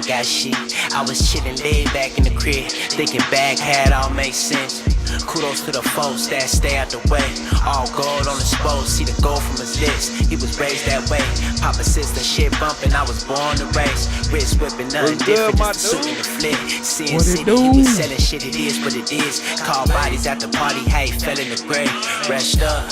ain't got shit. I was chillin' laid back in the crib, thinking back had all make sense. Kudos to the folks that stay out the way. All gold on the spose, see the gold from his lips. He was raised that way. Papa sister shit bumpin', I was born to race. Wrist whippin', nothing different, just the suit and the flip. Seeing city, he be selling shit, it is what it is. Call bodies at the party, hey, fell in the grave. Rest up,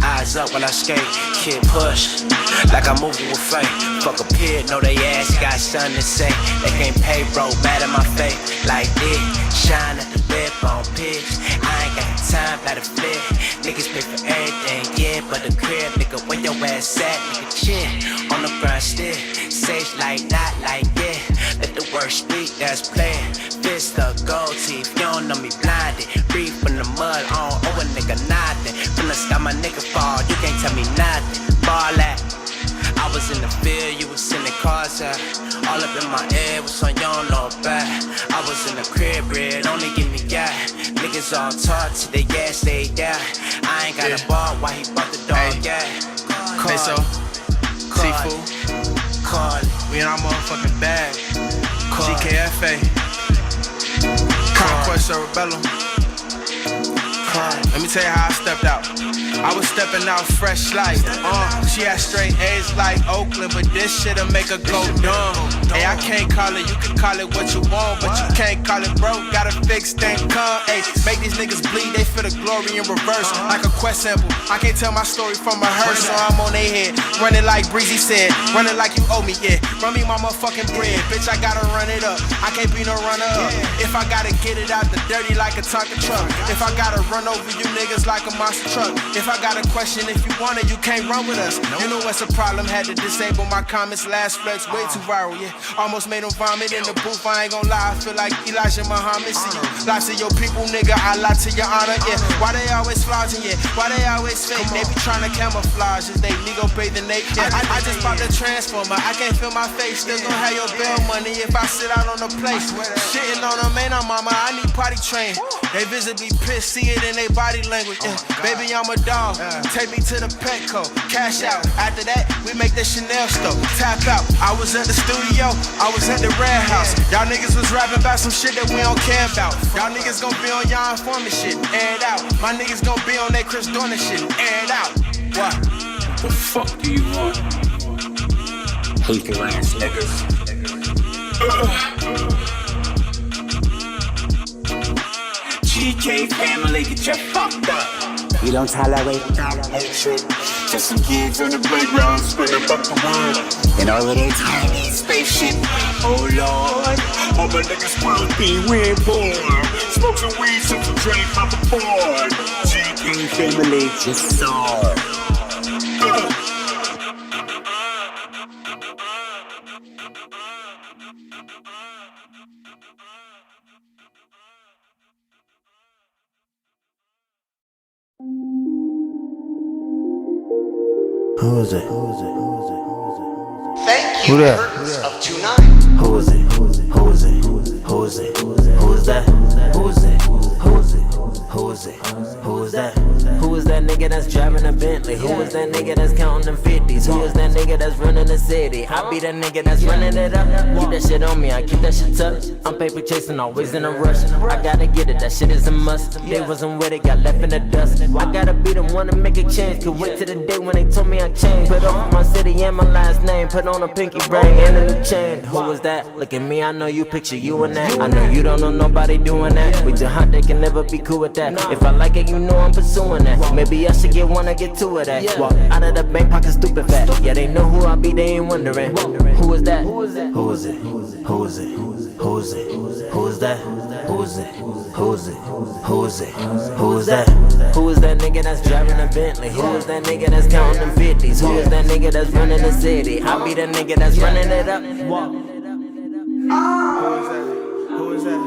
eyes up while I skate. Kid push, like I'm moving with fate. Fuck a pig, know they ass got something to say. They can't pay, bro, mad at my face. Like this, shine at the whip on pitch. I ain't got time, gotta flip. Niggas pay for everything, yeah, but the crib, nigga, where your ass at? Nigga, chill, on the grind still. Sage like, not like, yeah. Let the word speak, that's playing. Fist up, gold teeth, you don't know me blinded. Breathe from the mud, on, oh a nigga nothing. From the sky, my nigga fall, you can't tell me nothing. Ball at. I was in the field, you was sending cars out. All up in my head, what's on, you don't know about. I was in the crib, bread, only give me gas. Niggas all talk to the gas, they down. I ain't got a ball, why he bought the dog, yeah. Peso, Seafood, we in our motherfucking bag. GKFA, Conquest or Rebellum. Let me tell you how I stepped out. I was stepping out fresh like, she had straight A's like Oakland, but this shit'll make her go dumb. Hey, I can't call it, you can call it what you want, but you can't call it broke, gotta fix then come. Hey, make these niggas bleed, they feel the glory in reverse, like a Quest sample. I can't tell my story from a hearse, so I'm on they head, running like Breezy said, running like you owe me, yeah. Run me my motherfucking bread, bitch, I gotta run it up, I can't be no runner up. If I gotta get it out the dirty like a Tonka truck, if I gotta run over you niggas like a monster truck, if I got a question, if you want it, you can't run with us. You know what's a problem, had to disable my comments, last flex, way too viral, yeah. Almost made them vomit in the booth, I ain't gon' lie, I feel like Elijah Muhammad. See you, lie to your people, nigga, I lie to your honor, yeah. Why they always flogging, yeah, why they always fake? They be trying to camouflage, is they nigga bathing naked, yeah. I just bought the transformer, I can't feel my face, still gon' have your bail money if I sit out on the place. Shitting on them, ain't on mama, I need potty train. They visibly pissed, see it in their body language, yeah. Baby, I'm a dog, take me to the Petco, cash out. After that, we make the Chanel store, tap out. I was at the studio, I was at the Red House. Y'all niggas was rapping about some shit that we don't care about. Y'all niggas gon' be on y'all informant shit, air it out. My niggas gon' be on that Chris Dorner shit, air it out. What? The fuck do you want? Hate your ass niggas. GK family, get your fucked up. We don't tolerate hatred. Just some kids on the playground spinning up the world in our little tiny spaceship. Oh Lord, all my niggas will be reborn. Smoke some weed, sip some drink, pop a board. GK family, just saw. Who is it? Thank you, Who that? Curtains of 29. Who is it? Who is it? Who is it? Who is it? Who is that? Who is it? Who is it? Who is it? Who is that? Who is that nigga that's driving a Bentley? Who is that nigga that's counting them 50s? Who is that nigga that's running the city? I be that nigga that's running it up. Keep that shit on me, I keep that shit tucked. I'm paper chasing, always in a rush. I gotta get it, that shit is a must. They wasn't with it, got left in the dust. I gotta be the one to make a change. Could wait till the day when they told me I changed. Put off my city and my last name. Put on a pinky ring and a new chain. Who was that? Look at me, I know you picture you in that. I know you don't know nobody doing that. We too hot, they can never be cool with that. If I like it, you know I'm pursuing that. Maybe I should get one or get two of that. Walk out of the bank, pocket stupid fat. Yeah, they know who I be, they ain't wondering. Who is that? Who is it? Who is it? Who is it? Who is it? Who is that? Who is it? Who is it? Who is it? Who is that? Who is that nigga that's driving a Bentley? Who is that nigga that's counting them 50s? Who is that nigga that's running the city? I be the nigga that's running it up. Walk. Who is that?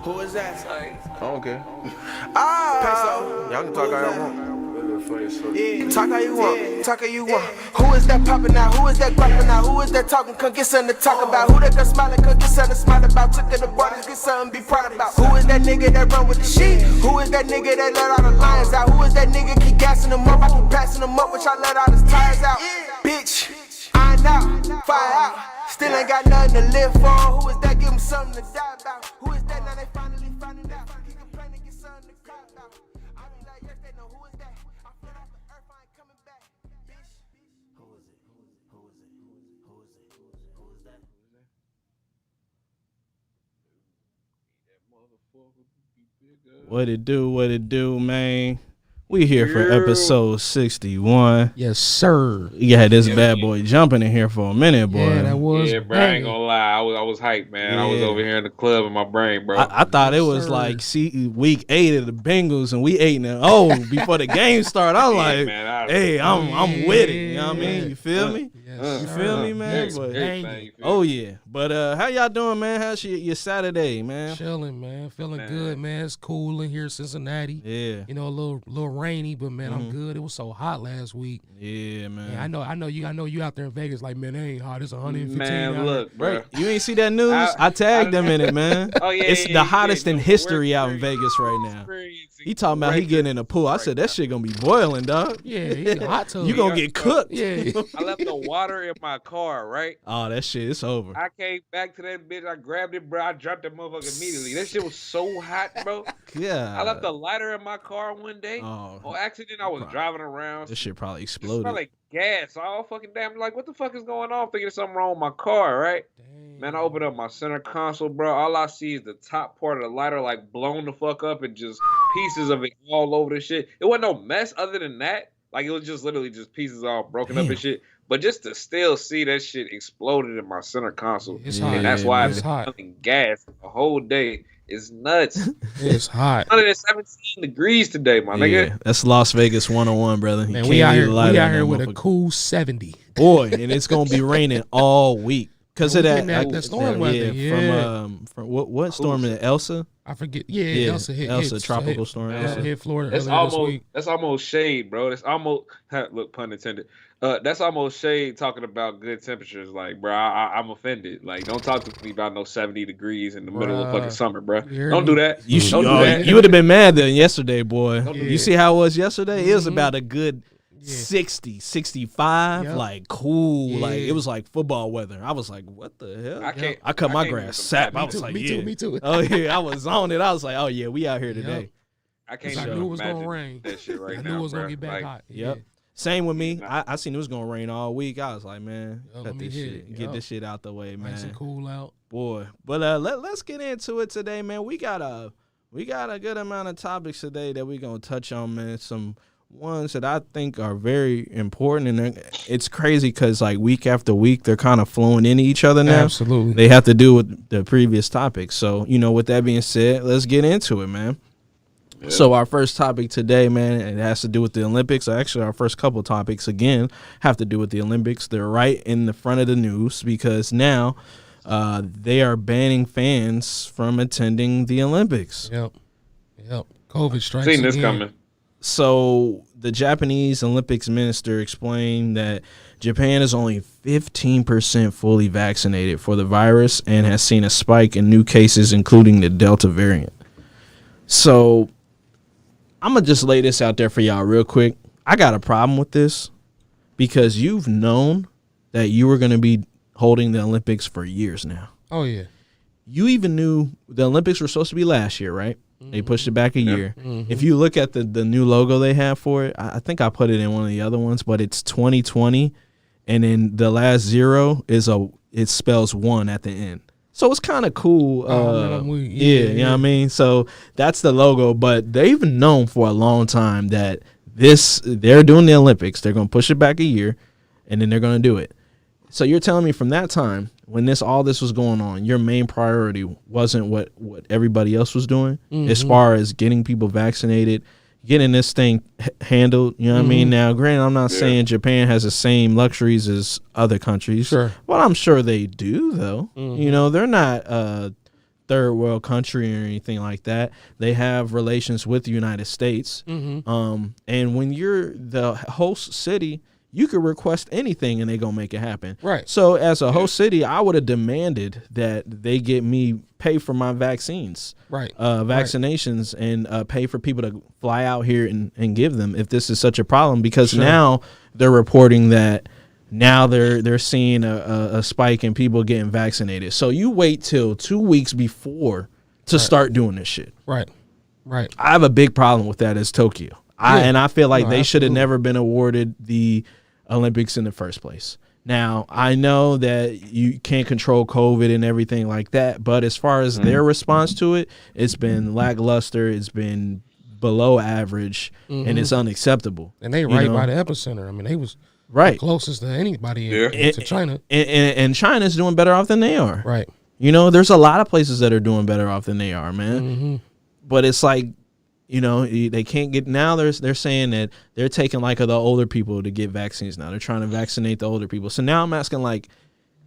Who is that? Sorry. I don't care. Peso. Y'all can talk all y'all want. Yeah, talk how you want, talk how you want. Who is that popping out? Who is that grapping out? Who is that talking? Come get something to talk about. Who that girl smiling? Come get something to smile about. Took to the borders, get something to be proud about. Who is that nigga that run with the sheep? Who is that nigga that let all the lions out? Who is that nigga keep gassing them up? I keep passing them up, which I let all his tires out. Bitch, I ain't Fire out. Still ain't got nothing to live for. Who is that? Give him something to die about. Who is that? Now they finally finding out. He can plan to get something to cry about. I be like, yes, they know who is that. I feel off the earth, I ain't coming back. Bitch. Who is it? Who is it? Who is it? Who is that? What it do, man? We here for episode 61. Yes, sir. You had this bad boy jumping in here for a minute, boy. Yeah, that was. Yeah, bro, I ain't gonna lie. I was hyped, man. Yeah. I was over here in the club in my brain, bro. I thought it was like week 8 of the Bengals and we 8-0 before the game started. I was like, man, hey, I'm with it. You know what I mean? You feel me? Yes, You sir. feel me, man? Oh yeah. But how y'all doing, man? How's your Saturday, man? Chilling, man. Feeling good, man. It's cool in here in Cincinnati. Yeah. You know, a little rainy, but man, I'm good. It was so hot last week. Yeah, man. Yeah, I know you out there in Vegas like, man, it ain't hot. It's 115. Man, out look, bro. You ain't see that news? I tagged them in it, man. Oh, yeah, It's yeah, the yeah, hottest yeah. in history out in Vegas right now. He talking about he getting in the pool. I said that shit gonna be boiling, dog. Yeah, he's a hot tub. You gonna get cooked. Yeah. I left the water in my car, right? Oh, that shit, it's over. I came back to that bitch. I grabbed it, bro. I dropped that motherfucker immediately. That shit was so hot, bro. Yeah. I left the lighter in my car one day. Oh, On accident, I was driving around. this shit probably It exploded. smelled like gas all fucking day. I'm like, what the fuck is going on? I'm thinking something wrong with my car, right? Dang. Man, I open up my center console, bro. All I see is the top part of the lighter like blown the fuck up and just pieces of it all over the shit. It wasn't no mess other than that. Like, it was just literally just pieces all broken up and shit. But just to still see that shit exploded in my center console. It's Yeah, hot. And that's why I've It's been hot. smelling gas the whole day. It's nuts. It's hot. 117 degrees today, my nigga. Yeah, that's Las Vegas 101, brother. You Man, can't we out leave here, the lighter in that with a motherfucker. cool 70. Boy, and it's gonna be raining all week because Yeah, of we that. getting that storm weather, yeah. From what storm is it? Elsa? I forget. Yeah, Elsa hit tropical storm. Elsa hit Florida That's earlier this almost week. that's almost shade, bro. That's almost look, pun intended. That's almost shade talking about good temperatures. Like, bro, I'm offended. Like, don't talk to me about no 70 degrees in the middle of fucking summer, bro. hear Don't me? do that. You Don't do that. you would have been mad then yesterday, boy. Don't do You that. see how it was yesterday? It was about a good Yeah. 60, 65, Yep. like cool. Yeah. Like it was like football weather. I was like, what the hell? I can't. I cut my can't grass even sap. imagine- I was like, Me too. Oh yeah, I was on it. I was like, oh yeah, we out here today. I can't I even knew it was gonna imagine rain. that shit right I now, knew it was bro. gonna get back Like, hot. Yep. Yeah. Same with me. I seen it was gonna rain all week. I was like, man, Yo, cut let me this hit shit. it. Get Yup. this shit out the way, man. Nice and cool out. Boy. But let's get into it today, man. We got a good amount of topics today that we're gonna touch on, man. Some ones that I think are very important, and it's crazy because like week after week they're kind of flowing into each other now. Absolutely. They have to do with the previous topics. So, with that being said, let's get into it, man. Yeah. So our first topic today, man, it has to do with the Olympics. Actually, our first couple topics, again, have to do with the Olympics. They're right in the front of the news because now they are banning fans from attending the Olympics. Yep. COVID strikes Seen this again. coming. So the Japanese Olympics minister explained that Japan is only 15% fully vaccinated for the virus and has seen a spike in new cases, including the Delta variant. So I'm going to just lay this out there for y'all real quick. I got a problem with this because you've known that you were going to be holding the Olympics for years now. Oh, yeah. You even knew the Olympics were supposed to be last year, right? They pushed it back a year. Mm-hmm. If you look at the new logo they have for it, I think I put it in one of the other ones, but it's 2020, and then the last zero it spells 1 at the end. So it's kind of cool. You know what I mean? So that's the logo, but they've known for a long time that they're doing the Olympics. They're going to push it back a year, and then they're going to do it. So you're telling me from that time, when all this was going on, your main priority wasn't what everybody else was doing as far as getting people vaccinated, getting this thing handled. You know what I mean? Now, granted, I'm not saying Japan has the same luxuries as other countries, Sure. but I'm sure they do, though. They're not a third world country or anything like that. They have relations with the United States. And when you're the host city, you could request anything and they're going to make it happen. Right. So as a host city, I would have demanded that they get me pay for my vaccines, vaccinations, and pay for people to fly out here and give them if this is such a problem. Because now they're reporting that Now they're seeing a spike in people getting vaccinated. So you wait till 2 weeks before to start doing this shit. Right. I have a big problem with that as Tokyo. And I feel like they should have never been awarded the Olympics in the first place. Now, I know that you can't control COVID and everything like that, but as far as their response to it, it's been lackluster, it's been below average, and it's unacceptable. And they by the epicenter. I mean, they was the closest to anybody to China. And China's doing better off than they are. Right. There's a lot of places that are doing better off than they are, man. But it's like, they can't get, now they're saying that they're taking like the older people to get vaccines now. They're trying to vaccinate the older people. So now I'm asking, like,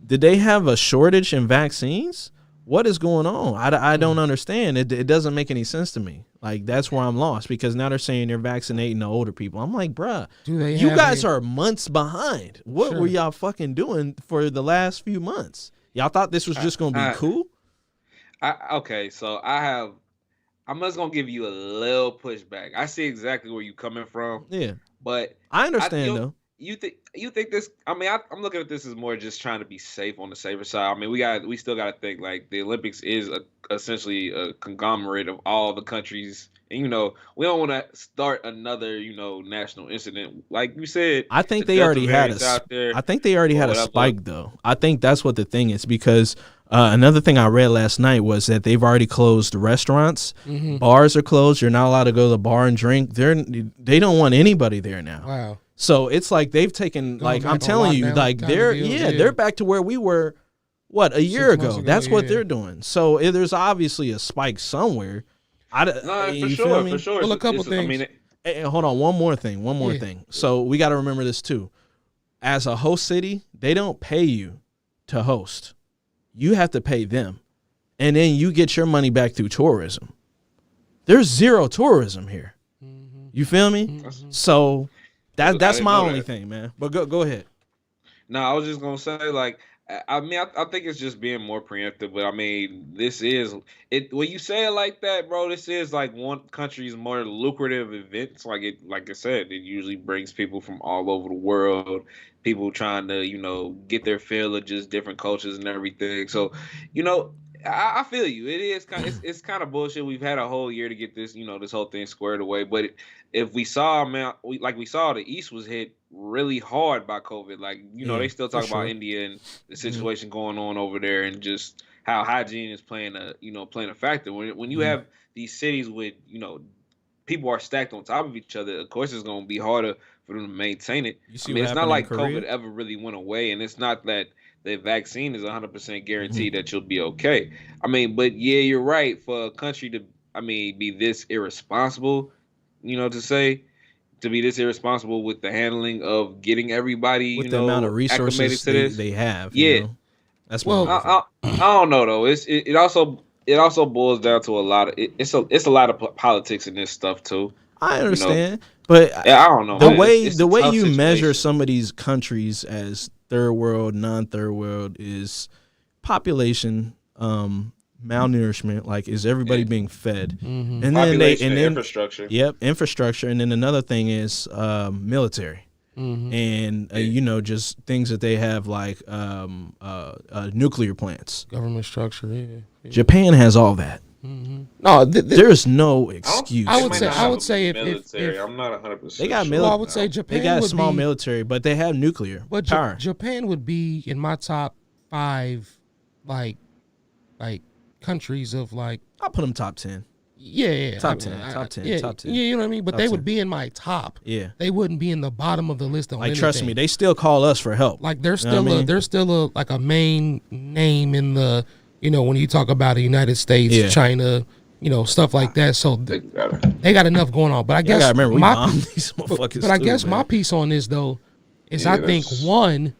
did they have a shortage in vaccines? What is going on? I don't understand. It doesn't make any sense to me. Like, that's where I'm lost, because now they're saying they're vaccinating the older people. I'm like, bruh, you guys are months behind. What were y'all fucking doing for the last few months? Y'all thought this was just going to be cool? Okay, so I'm just gonna give you a little pushback. I see exactly where you're coming from. Yeah, but I understand though. You think this? I mean, I'm looking at this as more just trying to be safe on the safer side. I mean, we still got to think like the Olympics is essentially a conglomerate of all the countries, and we don't want to start another national incident. Like you said, I think they already had a spike though. I think that's what the thing is, because another thing I read last night was that they've already closed restaurants. Bars are closed. You're not allowed to go to the bar and drink. They don't want anybody there now. Wow. So it's like they've taken, like, I'm telling you, like they're back to where we were, a year ago. That's what they're doing. So there's obviously a spike somewhere. For sure. Well, a couple things. Hold on, one more thing. So we got to remember this too. As a host city, they don't pay you to host. You have to pay them, and then you get your money back through tourism. There's zero tourism here. You feel me? So that's my only thing, man. But go ahead. No, I was just gonna say, like, I mean, I think it's just being more preemptive. But I mean, this is it. When you say it like that, bro, this is like one country's more lucrative events. Like I said, it usually brings people from all over the world. People trying to, get their fill of just different cultures and everything. So, I feel you. It is it's kind of bullshit. We've had a whole year to get this, this whole thing squared away. But if we saw, man, we saw the East was hit really hard by COVID. Like, they still talk about India and the situation going on over there, and just how hygiene is playing a factor. When you have these cities with, people are stacked on top of each other, of course it's going to be harder for them to maintain it. I mean, it's not like COVID ever really went away, and it's not that the vaccine is 100% guaranteed that you'll be okay. I mean, but yeah, you're right. For a country to, be this irresponsible, to be this irresponsible with the handling of getting everybody, with the amount of resources they have. Yeah, that's I don't know though. It also boils down to a lot of it's a lot of politics in this stuff too. I understand, but I don't know. The way you measure some of these countries as third world, non-third world is population, malnourishment. Like, is everybody being fed? And then infrastructure. Yep, infrastructure. And then another thing is military, and just things that they have, like nuclear plants, government structure. Yeah. Japan has all that. No, there's no excuse. I would say military. I'm not 100%. They got military. I would say Japan. They got a small military, but they have nuclear power. Japan would be in my top 5, like countries of like. I'll put them top 10. Yeah. Top 10. Yeah, you know what I mean. But they would be in my top. Yeah. They wouldn't be in the bottom of the list. Like, trust me, they still call us for help. Like, there's still a main name in the. When you talk about the United States, China, stuff like that. So they got enough going on. But I guess my piece on this though is I think one,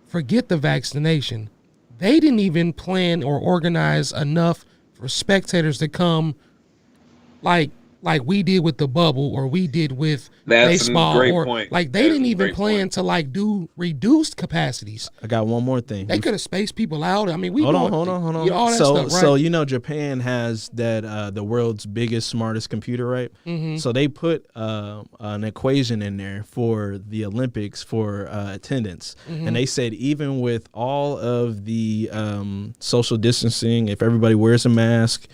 forget the vaccination. They didn't even plan or organize enough for spectators to come, like like we did with the bubble or we did with That's baseball. a great or point. Like they didn't even plan to like do reduced capacities. I got one more thing. They could have spaced people out. I mean, hold on. All that so, stuff, right? so you know, Japan has that the world's biggest, smartest computer, right? Mm-hmm. So they put an equation in there for the Olympics for attendance, and they said even with all of the social distancing, if everybody wears a mask,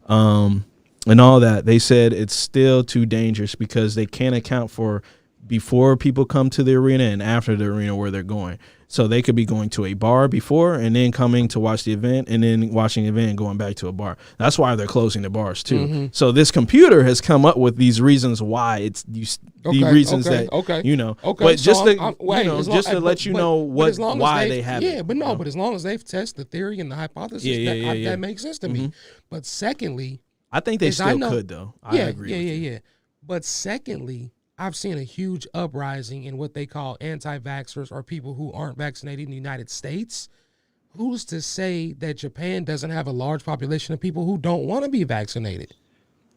and all that, they said it's still too dangerous because they can't account for before people come to the arena and after the arena where they're going. So they could be going to a bar before and then coming to watch the event and then watching the event and going back to a bar. That's why they're closing the bars too. So this computer has come up with these reasons why it's the reasons that you know. But just to let you know why they have it. Yeah, but as long as they've tested the theory and the hypothesis, that makes sense to me. But secondly, I think they still could though. I agree. Yeah. But secondly, I've seen a huge uprising in what they call anti-vaxxers or people who aren't vaccinated in the United States. Who's to say that Japan doesn't have a large population of people who don't want to be vaccinated?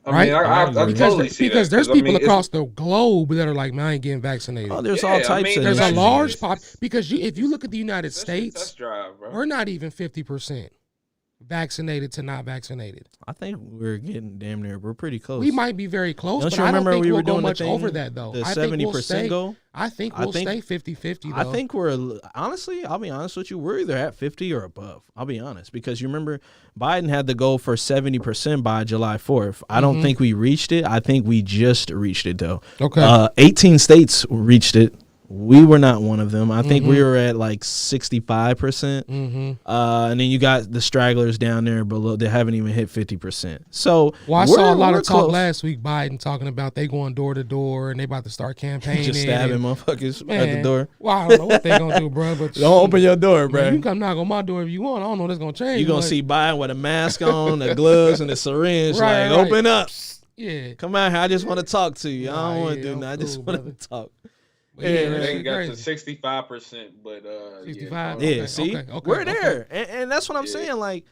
I mean, I totally see because that, there's people across the globe that are like, man, I ain't getting vaccinated. Oh, there's all types of there's a large because if you look at the United States, test drive, bro. we're not even 50% vaccinated to not vaccinated. I think we're getting damn near. We're pretty close. We might be very close, Don't but you I don't remember think we we'll were go doing much the thing, over that though. the I think 70% goal? I think we'll stay 50-50 though. I think we're honestly, I'll be honest with you, we're either at 50 or above. I'll be honest because you remember Biden had the goal for 70% by July 4th. I don't think we reached it. I think we just reached it though. Okay. 18 states reached it. We were not one of them. I think we were at like 65%. And then you got the stragglers down there below. They haven't even hit 50%. So I saw a lot of talk close. last week, Biden talking about they going door to door and they about to start campaigning. Just stabbing motherfuckers at the door. Well, I don't know what they going to do, bro. But don't open your door, bro. You can come knock on my door if you want. I don't know what's going to change. You're going to see Biden with a mask on, the gloves, and the syringe. Right. Open up. Yeah. Come out here. I just want to talk to you. I don't want to do nothing. I just want to talk. They got to 65%, but 65. Yeah, see, we're there, and that's what I'm saying. Like,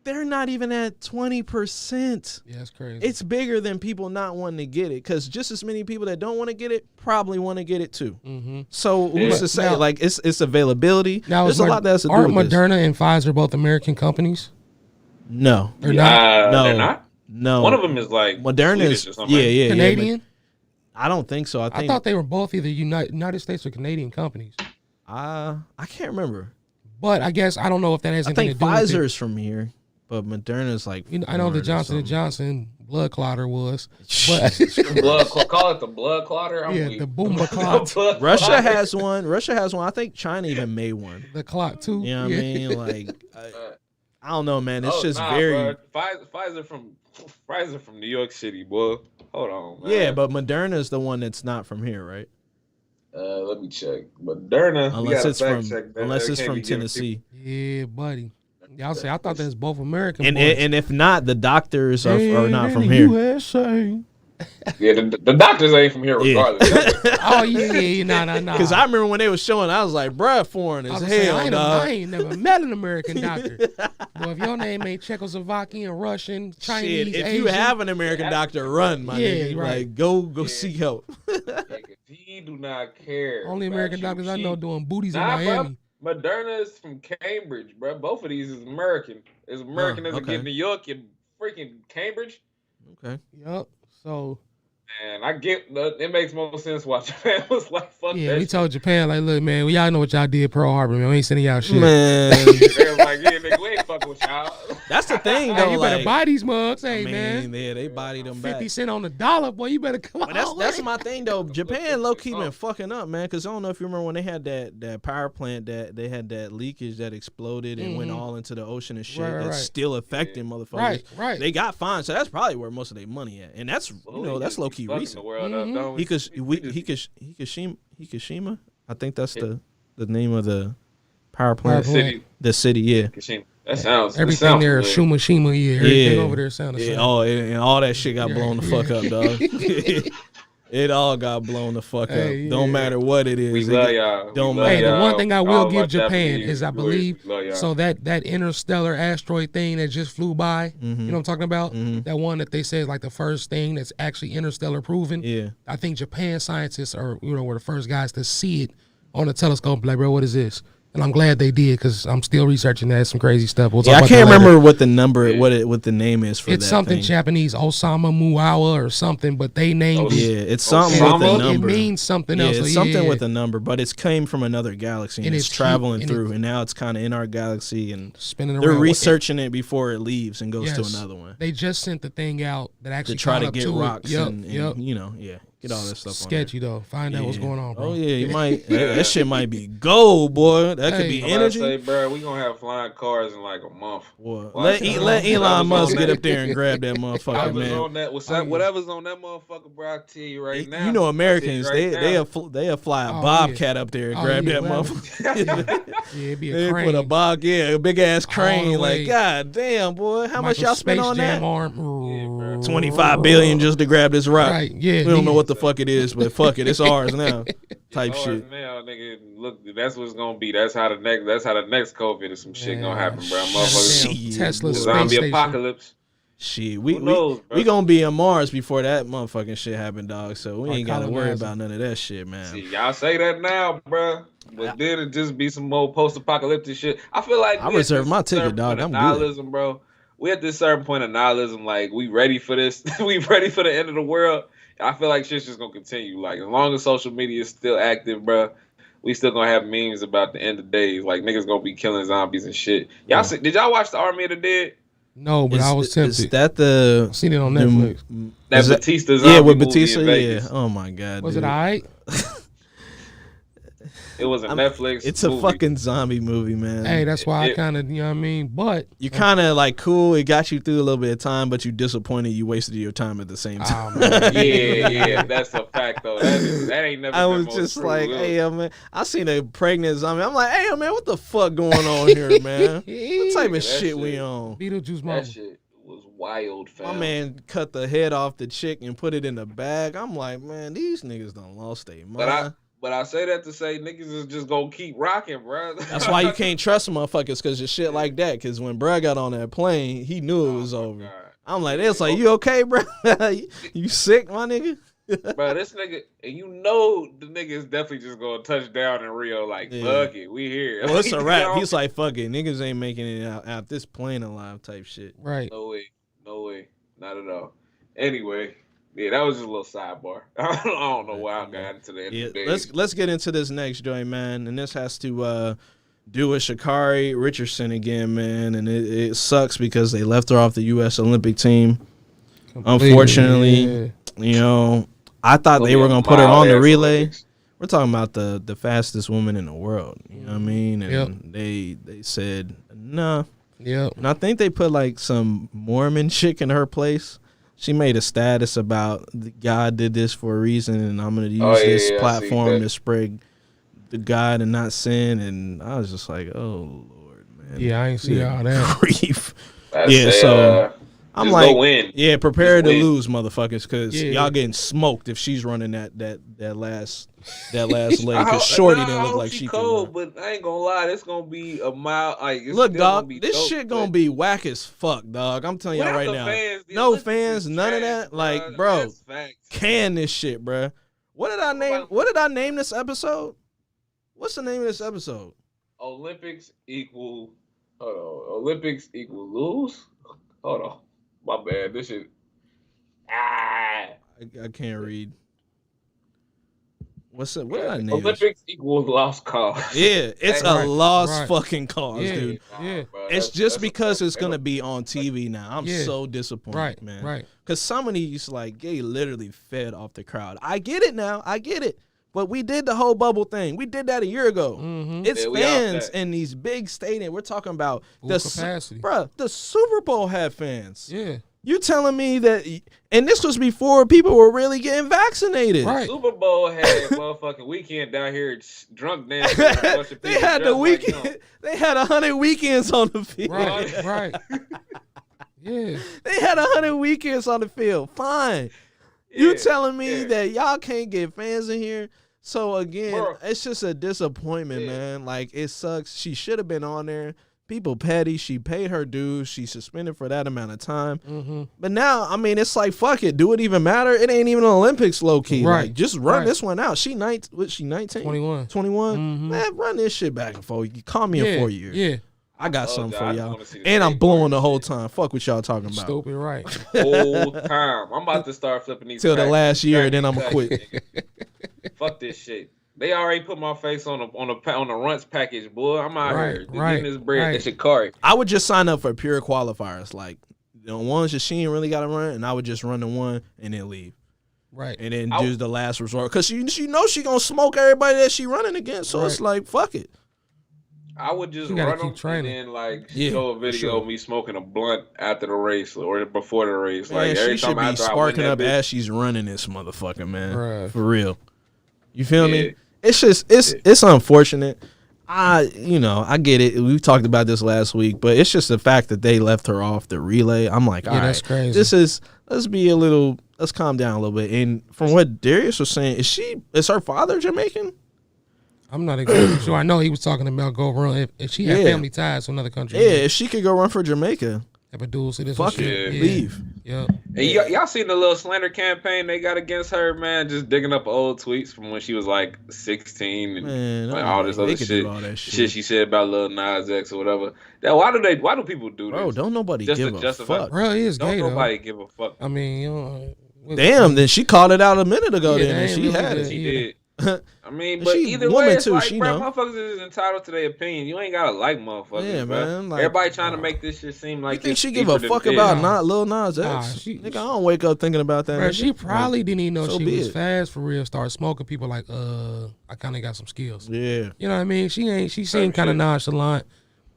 they're not even at 20%. Yeah, that's crazy. It's bigger than people not wanting to get it, because just as many people that don't want to get it probably want to get it too. So who's to say? Like, it's availability. Now, there's a lot that has to do with aren't Moderna and Pfizer both American companies? No, they're not. No, they're not. No, one of them is like Moderna is Canadian. I don't think so. I thought they were both either United States or Canadian companies. I can't remember. But I guess I don't know if that has anything to do with it. I think Pfizer's from here, but Moderna's like. I know the Johnson & Johnson blood clotter was. But call it the blood clotter. The Boomba clot. Russia has one. I think China even made one. The clot too. You know what I mean? Like, I don't know, man. It's just very. Pfizer from New York City, boy. Hold on, man. Yeah, but Moderna is the one that's not from here, right? Let me check. Moderna, unless it's from Tennessee. Yeah, buddy. Y'all say I thought that's both American. And if not, the doctors are not from here. USA. Yeah, the doctors ain't from here regardless. Oh yeah, nah. Because I remember when they was showing, I was like, bruh, foreign as hell, dog. I ain't never met an American doctor. Well, if your name ain't Czechoslovakian, Russian, Chinese, if Asian, you have an American doctor, run, my nigga. Right. Like, go seek help. He do not care. Only American doctors I know doing booties in Miami. Moderna is from Cambridge, bro. Both of these is American. As American as it get New York and freaking Cambridge. Okay. Yup. So, man, I get it makes more sense why Japan was like, fuck that. Yeah, we told Japan, like, look, man, y'all know what y'all did Pearl Harbor, man. We ain't sending y'all shit. Man. They was like, yeah, nigga, we ain't fucking with y'all. That's the thing, though. You better buy these mugs, man. Yeah, they bodied them 50 back. cents on the dollar, boy. You better come on. That's my thing, though. Japan low-key been fucking up, man, because I don't know if you remember when they had that power plant that they had that leakage that exploded and went all into the ocean and shit. That's still affecting motherfuckers. Right. They got fined, so that's probably where most of their money at. And that's, that's low-key recent. Hikushima, I think that's the name of the power plant. The city, yeah. That sounds everything there is Shuma, yeah. Everything over there sounded and all that shit got blown the fuck up, dog. It all got blown the fuck Hey, up. yeah. Don't matter what it is. We love y'all. Don't We love Hey, the y'all. one thing I will All give my Japan Japanese is I viewers, believe we love y'all. so that interstellar asteroid thing that just flew by. You know what I'm talking about? That one that they said is like the first thing that's actually interstellar proven. Yeah. I think Japan scientists were the first guys to see it on the telescope. Like, bro, what is this? And I'm glad they did because I'm still researching that. Some crazy stuff. We'll talk Yeah, I about can't that later. remember what the number, what the name is for It's that something thing. Japanese, Osama Muawa or something, but they named Yeah, it. it's something And with a it number. means something Yeah, else. it's So, something yeah. with a number, but it's came from another galaxy and And it's it's traveling and through, and now it's kind of in our galaxy, and Spinning they're around. researching it before it leaves and goes to Yes. another one They just sent the thing out that to actually try caught to up get to rocks it. Yep, and yep. get all that stuff Sketchy though. Find out on what's there. going on, bro. Oh yeah, you might. That shit might be gold, boy. That could Hey. be I'm about to energy. say, bro, we gonna have flying cars in like a month. Boy, Well, let Elon Musk get up there and grab that motherfucker, Whatever's man. on that, whatever's on that motherfucker, bro, I tell you right now. You know, I'll Americans, tell you right they'll fly a Oh, bobcat up there and Oh, grab yeah, that well, motherfucker. Yeah, it'd be a They crane. put a big ass All crane. the Like, way. god damn, boy, how much Michael y'all spend Space on Jam that? arm. 25 billion just to grab this rock. Right, yeah. We don't know nigga. what the fuck it is, but fuck it, it's ours now. Type Lord, shit. Now, nigga, look, that's what it's gonna be. That's how the next COVID is some shit gonna happen, bro. Damn Motherfuckers, Shit, Tesla boy. space zombie station. apocalypse. Shit, Who knows, bro? we gonna be on Mars before that motherfucking shit happen, dog. So we Or ain't gotta worry colonizer. about none of that shit, man. See, y'all say that now, bro. But then it just be some more post-apocalyptic shit. I feel like I we at reserved this my ticket, certain dog. point of I'm good. nihilism, bro. We at this certain point of nihilism, like we ready for this. We ready for the end of the world. I feel like shit's just gonna continue. Like as long as social media is still active, bro, we still gonna have memes about the end of days. Like niggas gonna be killing zombies and shit. Y'all see, did y'all watch the Army of the Dead? No, but I was tempted. Is that the? I seen it on Netflix. That is Batista zombie yeah, with movie Batista. in Yeah. Vegas. Oh my god. Was dude. it alright? It was a Netflix. It's a movie. fucking zombie movie, man. Hey, that's why I It- kind of, you know what I mean? But You kind of like cool. It got you through a little bit of time, but you disappointed. You wasted your time at the same time. man. Yeah, that's a fact though. That ain't never. I been was more just true. like, It was- hey, man, I seen a pregnant zombie. I'm like, hey, man, what the fuck going on here, man? What type of that shit we shit- on? Beetlejuice mama. that shit was wild, fam. My man cut the head off the chick and put it in the bag. I'm like, man, these niggas done lost their mind. But I say that to say niggas is just gonna keep rocking, bro. That's why you can't trust motherfuckers because of shit like that. Because when bruh got on that plane, he knew it was over. God. I'm like, it's like, you okay, bro? You sick, my nigga? Bro, this nigga, and you know the nigga is definitely just gonna touch down in Rio, like, Yeah. fuck it, we here. Well, it's a You wrap. know? He's like, fuck it. Niggas ain't making it out this plane alive type shit. Right. No way, not at all. Anyway, yeah, that was just a little sidebar. I don't know why I got into that. Yeah, today. let's get into this next joint, man. And this has to do with Sha'Carri Richardson again, man. And it sucks because they left her off the U.S. Olympic team. Unfortunately, you know, I thought they were gonna put her on the relay. We're talking about the fastest woman in the world. You know what I mean? And they said no. Yep. And I think they put like some Mormon chick in her place. She made a status about God did this for a reason, and I'm going to use this platform to spread the God and not sin. And I was just like, oh Lord, man. Yeah, I ain't see all that. Grief. Yeah, So I'm just like, go win. yeah, prepare Just to win. lose, motherfuckers, because Yeah. y'all getting smoked if she's running that last leg. Because Shorty didn't look like she cold, could run. but I ain't gonna lie, it's gonna be a mile. Like, it's Look, still gonna dog, be this dope, shit gonna but be whack as fuck, dog. I'm telling y'all without right the now. fans, the No Olympics fans, is none of trash, that. Like, bro, that's facts. can this shit, bro. What did I name this episode? What's the name of this episode? Olympics equal. Hold on. Olympics equal lose. Hold on. My bad. This shit. I can't read. What did I name this? Olympics equal lost cause. Yeah, it's Right, a lost right. fucking cause, Yeah. dude. Yeah. Bro, It's that's just a because tough it's gonna battle. be on TV now. I'm Yeah. so disappointed, Right. man. Right. Because some of these, like, they literally fed off the crowd. I get it now. I get it. But we did the whole bubble thing. We did that a year ago. Mm-hmm. It's Yeah, we out fans there. in these big stadiums. We're talking about Full capacity. Bruh, the Super Bowl had fans. Yeah. You telling me that, and this was before people were really getting vaccinated. Right. Super Bowl had motherfucking weekend down here drunk dancing. with a bunch of They people had the dressed like weekend. them. They had 100 weekends on the field. Right. Right. Yeah. They had 100 weekends on the field. Fine. You telling me that y'all can't get fans in here? So again, Bro. it's just a disappointment, man. Like, it sucks. She should have been on there. People petty. She paid her dues. She's suspended for that amount of time. Mm-hmm. But now, I mean, it's like, fuck it. Do it even matter? It ain't even an Olympics, low key. Right. Like, just run this one out. She 19. What, she 19? 21. 21? Mm-hmm. Man, run this shit back and forth. You call me in 4 years. Yeah. I got something God, for I y'all. wanna see the And I'm skateboard blowing the shit. whole time. Fuck what y'all talking about. Stupid, right? Whole time. I'm about to start flipping these. Till the packs. last year, then I'ma quit. Nigga. Fuck this shit. They already put my face on the runts package, boy. I'm out here just getting this bread. That Sha'Carri. I would just sign up for pure qualifiers, like the ones that she ain't really got to run, and I would just run the one and then leave, Right. and then do the last resort because she knows she gonna smoke everybody that she running against. So it's like, fuck it. I would just You gotta run keep them training. and then like Yeah, show a video of me smoking a blunt after the race or before the race. Man, Like she every should time be after sparking I win up that bitch, as she's running this motherfucker, man. Bruh. For real. You feel Yeah. me? It's just it's unfortunate. I get it. We talked about this last week, but it's just the fact that they left her off the relay. I'm like, all right, that's crazy. Let's calm down a little bit. And from what Darius was saying, is her father Jamaican? I'm not exactly sure. I know he was talking about go run if she had Yeah. family ties to another country. Yeah, if she could go run for Jamaica, Have a dual citizenship. fuck it, Yeah. leave. Yeah. And y'all seen the little slander campaign they got against her, man? Just digging up old tweets from when she was like 16 and Man, like I all don't this know. other They could shit. do all that Shit shit. she said about Lil Nas X or whatever. Now, why do people do this? Bro, don't nobody Just give to a justify- fuck. Bro, he is Don't gay nobody give a fuck. though. I mean, Damn, then she called it out a minute ago. Yeah, then they and ain't she really had good. it. She Yeah. did. I mean, And but she either woman way, it's too, like, she bro, know. motherfuckers is entitled to their opinion. You ain't gotta like motherfuckers, Yeah, bro. man, like, Everybody trying to make this shit seem like You think it's she give a deeper fuck than about this. not Lil Nas X? Nah, Nigga, I don't wake up thinking about that. Bro, nigga. she probably didn't even know so she be was it. fast for real. Started smoking. People like, I kind of got some skills. Yeah. You know what I mean? She seemed kind of nonchalant.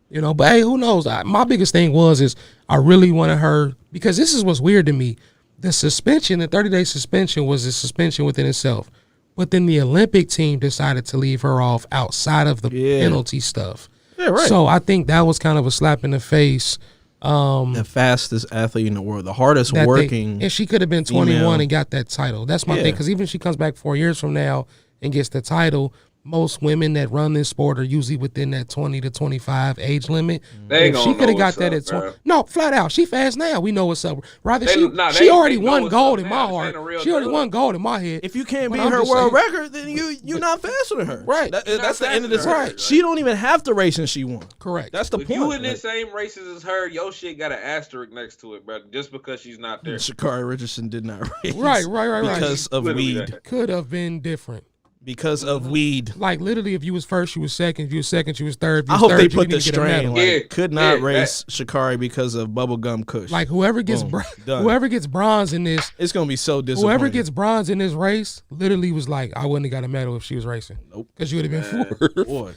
You know, but hey, who knows? My biggest thing is I really wanted her because this is what's weird to me. The suspension, the 30-day suspension, was a suspension within itself. But then the Olympic team decided to leave her off outside of the penalty stuff. Yeah, right. So I think that was kind of a slap in the face. The fastest athlete in the world, the hardest that working. and she could have been 21 female. and got that title. That's my Yeah. thing. Because even if she comes back 4 years from now and gets the title, most women that run this sport are usually within that 20 to 25 age limit. They If gonna she know could have got what's that up, at 20, bro. no, flat out, she fast now. We know what's up. Rather, They she already know won what's gold up in now. my This heart. ain't a real She already drug. won gold in my head. If you can't But beat I'm her just world saying- record, then you're not faster than her. Right. That's the end of this. faster than her. Right. She don't even have to race and she won. Correct. That's the If point. you in the same races as her, your shit got an asterisk next to it, bro. Just because she's not there. Sha'Carri Richardson did not race. Right. Because of Literally weed. that. Could have been different. Because of weed. Like literally, if you was first, you was second. If you was second, you was third. If you I was hope third, they you put didn't the get a medal. strain. Like, Yeah, could not yeah, race Sha'Carri because of bubblegum kush. Like whoever gets Boom. Done. whoever gets bronze in this, It's gonna be so disappointing. whoever gets bronze in this race, literally was like, I wouldn't have got a medal if she was racing. Nope. Because you would have been fourth. Boy,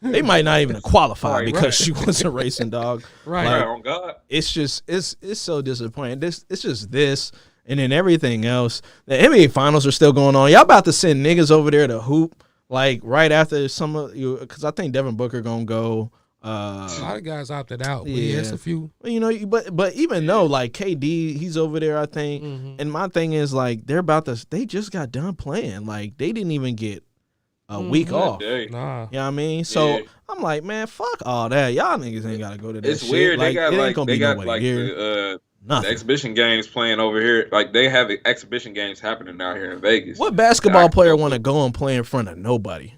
they might not even qualify Right, because right. she wasn't racing, dog. Right. Right, Like, on God. it's just it's so disappointing. It's just this and then everything else. The NBA finals are still going on. Y'all about to send niggas over there to hoop like right after some of you because I think Devin Booker gonna go. A lot of guys opted out. But Yeah. yes, a few. You know, but even though like KD, he's over there, I think. And my thing is like they just got done playing. Like they didn't even get a week off. Day. Nah. You know what I mean? So Yeah. I'm like, man, fuck all that. Y'all niggas ain't gotta go to that It's shit. weird. Like, They got it ain't like gonna they be got nobody like here. the Nothing. exhibition games playing over here. Like they have exhibition games happening out here in Vegas. What basketball player want to go and play in front of nobody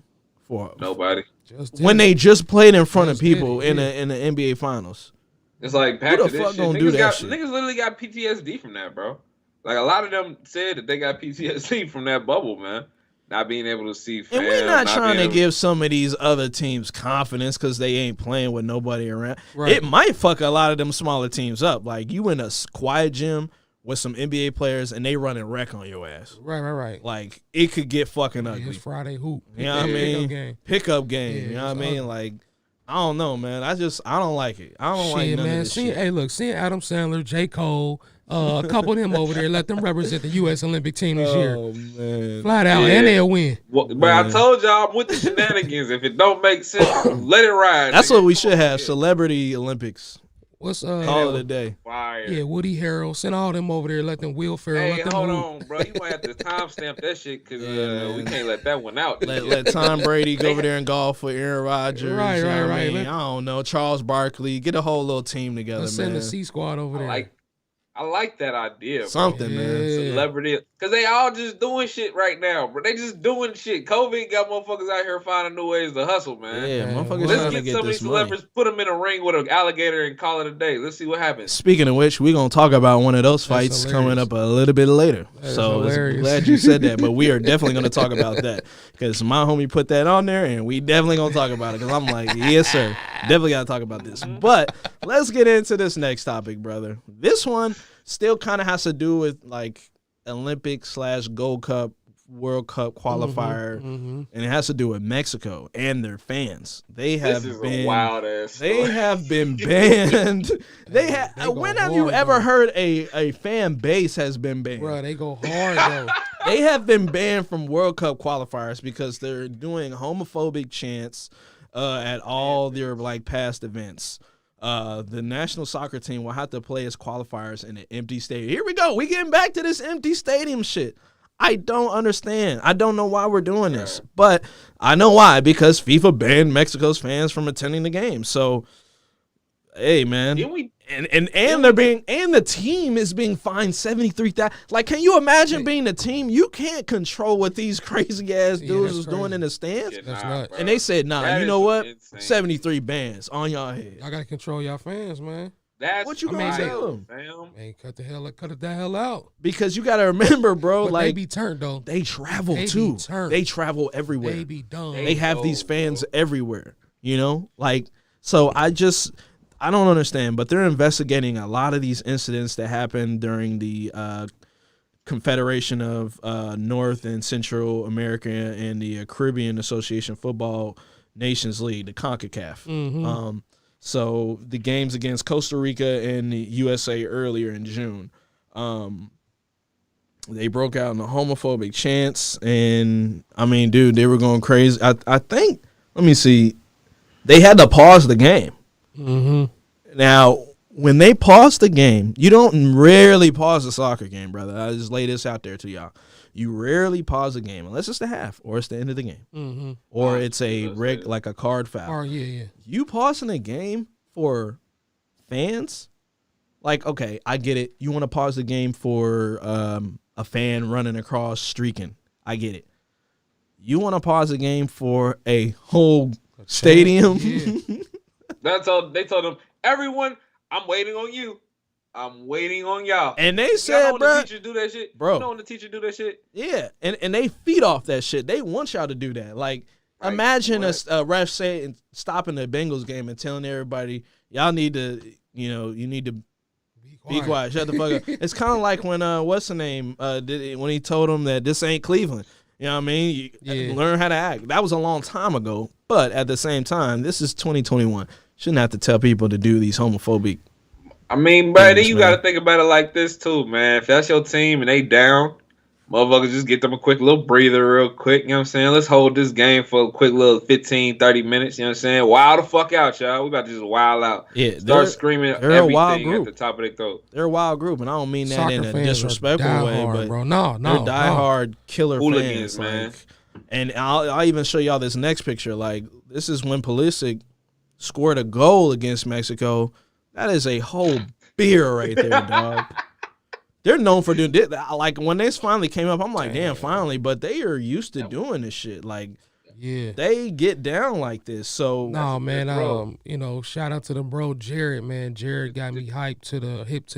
for Nobody. Just when they just played in front of Just did people it, in the NBA finals? It's like back Who to the this fuck shit. gonna Niggas do that got shit? niggas literally got PTSD from that, bro. Like a lot of them said that they got PTSD from that bubble, man. Not being able to see fans. And we're not trying being to able- give some of these other teams confidence because they ain't playing with nobody around. Right. It might fuck a lot of them smaller teams up. Like you in a quiet gym with some NBA players and they running wreck on your ass. Right. Like it could get fucking ugly. It's Friday hoop. You know what I Pickup mean? game. Pickup game. Yeah, You know what I it's mean? ugly. Like, I don't know, man. I don't like it. I don't like Shit, none man. of this Seeing, shit. hey, look, seeing Adam Sandler, J. Cole, a couple of them over there, let them represent the U.S. Olympic team this year. Oh, man. Flat out, Yeah. and they'll win. Well, but I told y'all I'm with the shenanigans. If it don't make sense, let it ride. That's nigga. what we should have. Celebrity Olympics. What's Call it a day. Fire. Yeah, Woody Harrell. Send all them over there. Let them Will Ferrell. Hey, let them hold move. on, bro. You might have to timestamp that shit because Yeah, we man. can't let that one out. Let Tom Brady go over there and golf with Aaron Rodgers. Right, you know what right. I mean? I don't know. Charles Barkley. Get a whole little team together, Let's man. send the C squad over there. I like that idea. Bro. Something, man. Celebrity, because they all just doing shit right now, bro. They just doing shit. COVID got motherfuckers out here finding new ways to hustle, man. Yeah, motherfuckers Let's trying to get get some of this these money. celebrities, put them in a ring with an alligator and call it a day. Let's see what happens. Speaking of which, we're going to talk about one of those fights hilarious. coming up a little bit later. That So is I'm hilarious. glad you said that, but we are definitely going to talk about that because my homie put that on there and we definitely going to talk about it because I'm like, yes, sir. Definitely got to talk about this. But let's get into this next topic, brother. This one still kind of has to do with like Olympic/Gold Cup, World Cup qualifier, and it has to do with Mexico and their fans. They have This is been a wild ass story. They have been banned. go When have you hard, ever though. heard a fan base has been banned? Bro, they go hard though. They have been banned from World Cup qualifiers because they're doing homophobic chants at all their like past events. The national soccer team will have to play its qualifiers in an empty stadium. Here we go. We getting back to this empty stadium shit. I don't understand. I don't know why we're doing this, but I know why, because FIFA banned Mexico's fans from attending the game. So, hey, man. And the team is being fined $73,000. Like, can you imagine being the team? You can't control what these crazy ass dudes is doing in the stands. That's nuts. bro. And they said, nah, That you is know what? insane. 73 bans on y'all head. Y'all gotta control y'all fans, man. That's What you gonna tell them? fam. Hey, cut it the hell out. Because you got to remember, bro, But like they be turned though. they travel they be too. turned. They travel everywhere. They be done. They have these go, fans everywhere, you know? Like, so I don't understand, but they're investigating a lot of these incidents that happened during the Confederation of North and Central America and the Caribbean Association Football Nations League, the CONCACAF. So the games against Costa Rica and the USA earlier in June, they broke out in a homophobic chants, and I mean, dude, they were going crazy. I think, let me see, they had to pause the game. Now, when they pause the game, you don't rarely pause a soccer game, brother. I just lay this out there to y'all. You rarely pause a game unless it's the half or it's the end of the game, or it's a like a card foul. Oh yeah. You pausing a game for fans? Like, okay, I get it. You want to pause the game for a fan running across streaking. I get it. You want to pause a game for a whole stadium? Yeah. They told them, everyone, I'm waiting on you. I'm waiting on y'all. And they Y'all said, know when bro, the teachers do that shit? Bro. You know when the teacher do that shit? yeah, and they feed off that shit. They want y'all to do that. Like, Right. imagine What? a ref saying, stopping the Bengals game and telling everybody, y'all need to, you need to be quiet. Shut the fuck up. It's kind of like when what's the name? When he told him that this ain't Cleveland. You know what I mean? You learn how to act. That was a long time ago. But at the same time, this is 2021. Shouldn't have to tell people to do these homophobic. I mean, bro, then things, you man. got to think about it like this too, man. If that's your team and they down, motherfuckers just get them a quick little breather real quick. You know what I'm saying? Let's hold this game for a quick little 15, 30 minutes. You know what I'm saying? Wild the fuck out, y'all. We about to just wild out. Yeah, Start screaming they're a wild everything at group. the top of their throat. They're a wild group, and I don't mean that Soccer in a fans disrespectful are way, diehard, but bro. No, they're diehard killer Hooligans, fans, man. like, and I'll even show y'all this next picture. Like, this is when Pulisic scored a goal against Mexico. That is a whole beer right there, dog. They're known for doing that. Like, when this finally came up, I'm like, damn, finally. But they are used to doing this shit. Like, Yeah. they get down like this. So, No, man, bro. Shout out to the bro Jared, man. Jared got me hyped to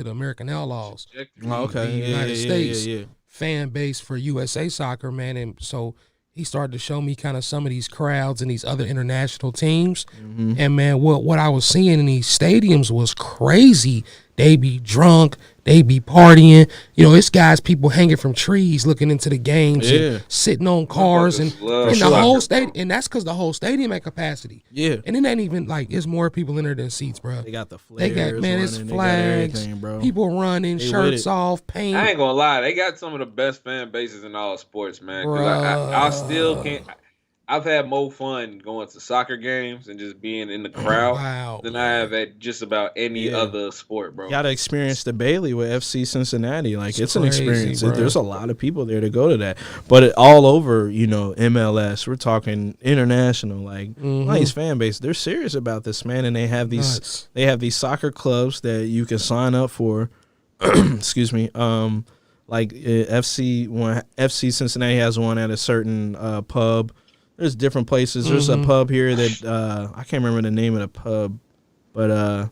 the American Outlaws. oh, okay, the yeah, United yeah, States. yeah. Fan base for USA soccer, man. And so he started to show me kind of some of these crowds and these other international teams. And man, what I was seeing in these stadiums was crazy. They be drunk, they be partying. You know, it's guys, people hanging from trees looking into the games, and sitting on cars, and love the soccer, whole bro. stadium. And that's because the whole stadium at capacity. Yeah. And it ain't even like it's more people in there than seats, bro. They got the They flares got, man, it's running, they got flags, everything, bro. people running, They with shirts it. off, paint. I ain't gonna lie, they got some of the best fan bases in all sports, man. 'Cause Bruh. I still can't. I've had more fun going to soccer games and just being in the crowd than I have at just about any other sport, bro. You gotta experience the Bailey with FC Cincinnati. Like it's an crazy, experience. bro. There's a lot of people there to go to that. But all over, MLS. We're talking international. Like nice fan base. They're serious about this, man. And they have these soccer clubs that you can sign up for. Excuse me. Like FC Cincinnati has one at a certain pub. There's different places. There's a pub here that I can't remember the name of the pub, but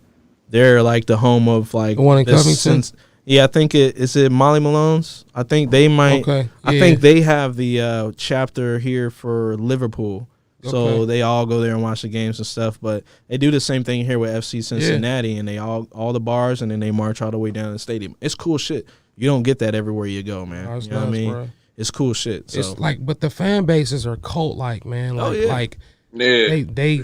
they're like the home of like the one in Covington. I think is it Molly Malone's. I think they might. Okay. I think they have the chapter here for Liverpool, so they all go there and watch the games and stuff. But they do the same thing here with FC Cincinnati, and they all the bars, and then they march all the way down to the stadium. It's cool shit. You don't get that everywhere you go, man. Oh, you know what I mean? bro. It's cool shit. So. It's like, but the fan bases are cult like, man. Like,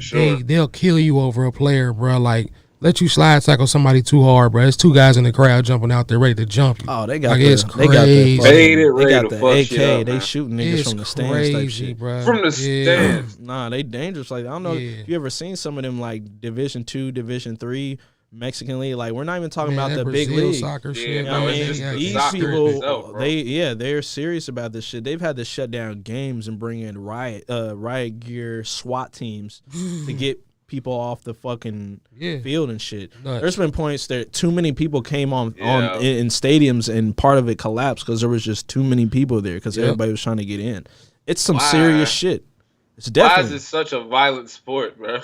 sure. they'll kill you over a player, bro. Like, let you slide tackle somebody too hard, bro. There's two guys in the crowd jumping out there ready to jump you. Oh, they got like, the, it's they got crazy. the, They ain't ready got to the fuck AK. shit up, they man. shooting niggas It's from the stands crazy, type shit. bro. From the stands. Nah, they dangerous. Like I don't know if you ever seen some of them like Division 2, Division 3 Mexican league. Like we're not even talking about the big Brazil league. soccer shit. You know what I mean? it's just These soccer people, itself, bro. they're serious about this shit. They've had to shut down games and bring in riot gear SWAT teams to get people off the fucking field and shit. Nuts. There's been points that too many people came on in stadiums and part of it collapsed because there was just too many people there because everybody was trying to get in. It's some serious shit. It's definitely. Why is it such a violent sport, bro?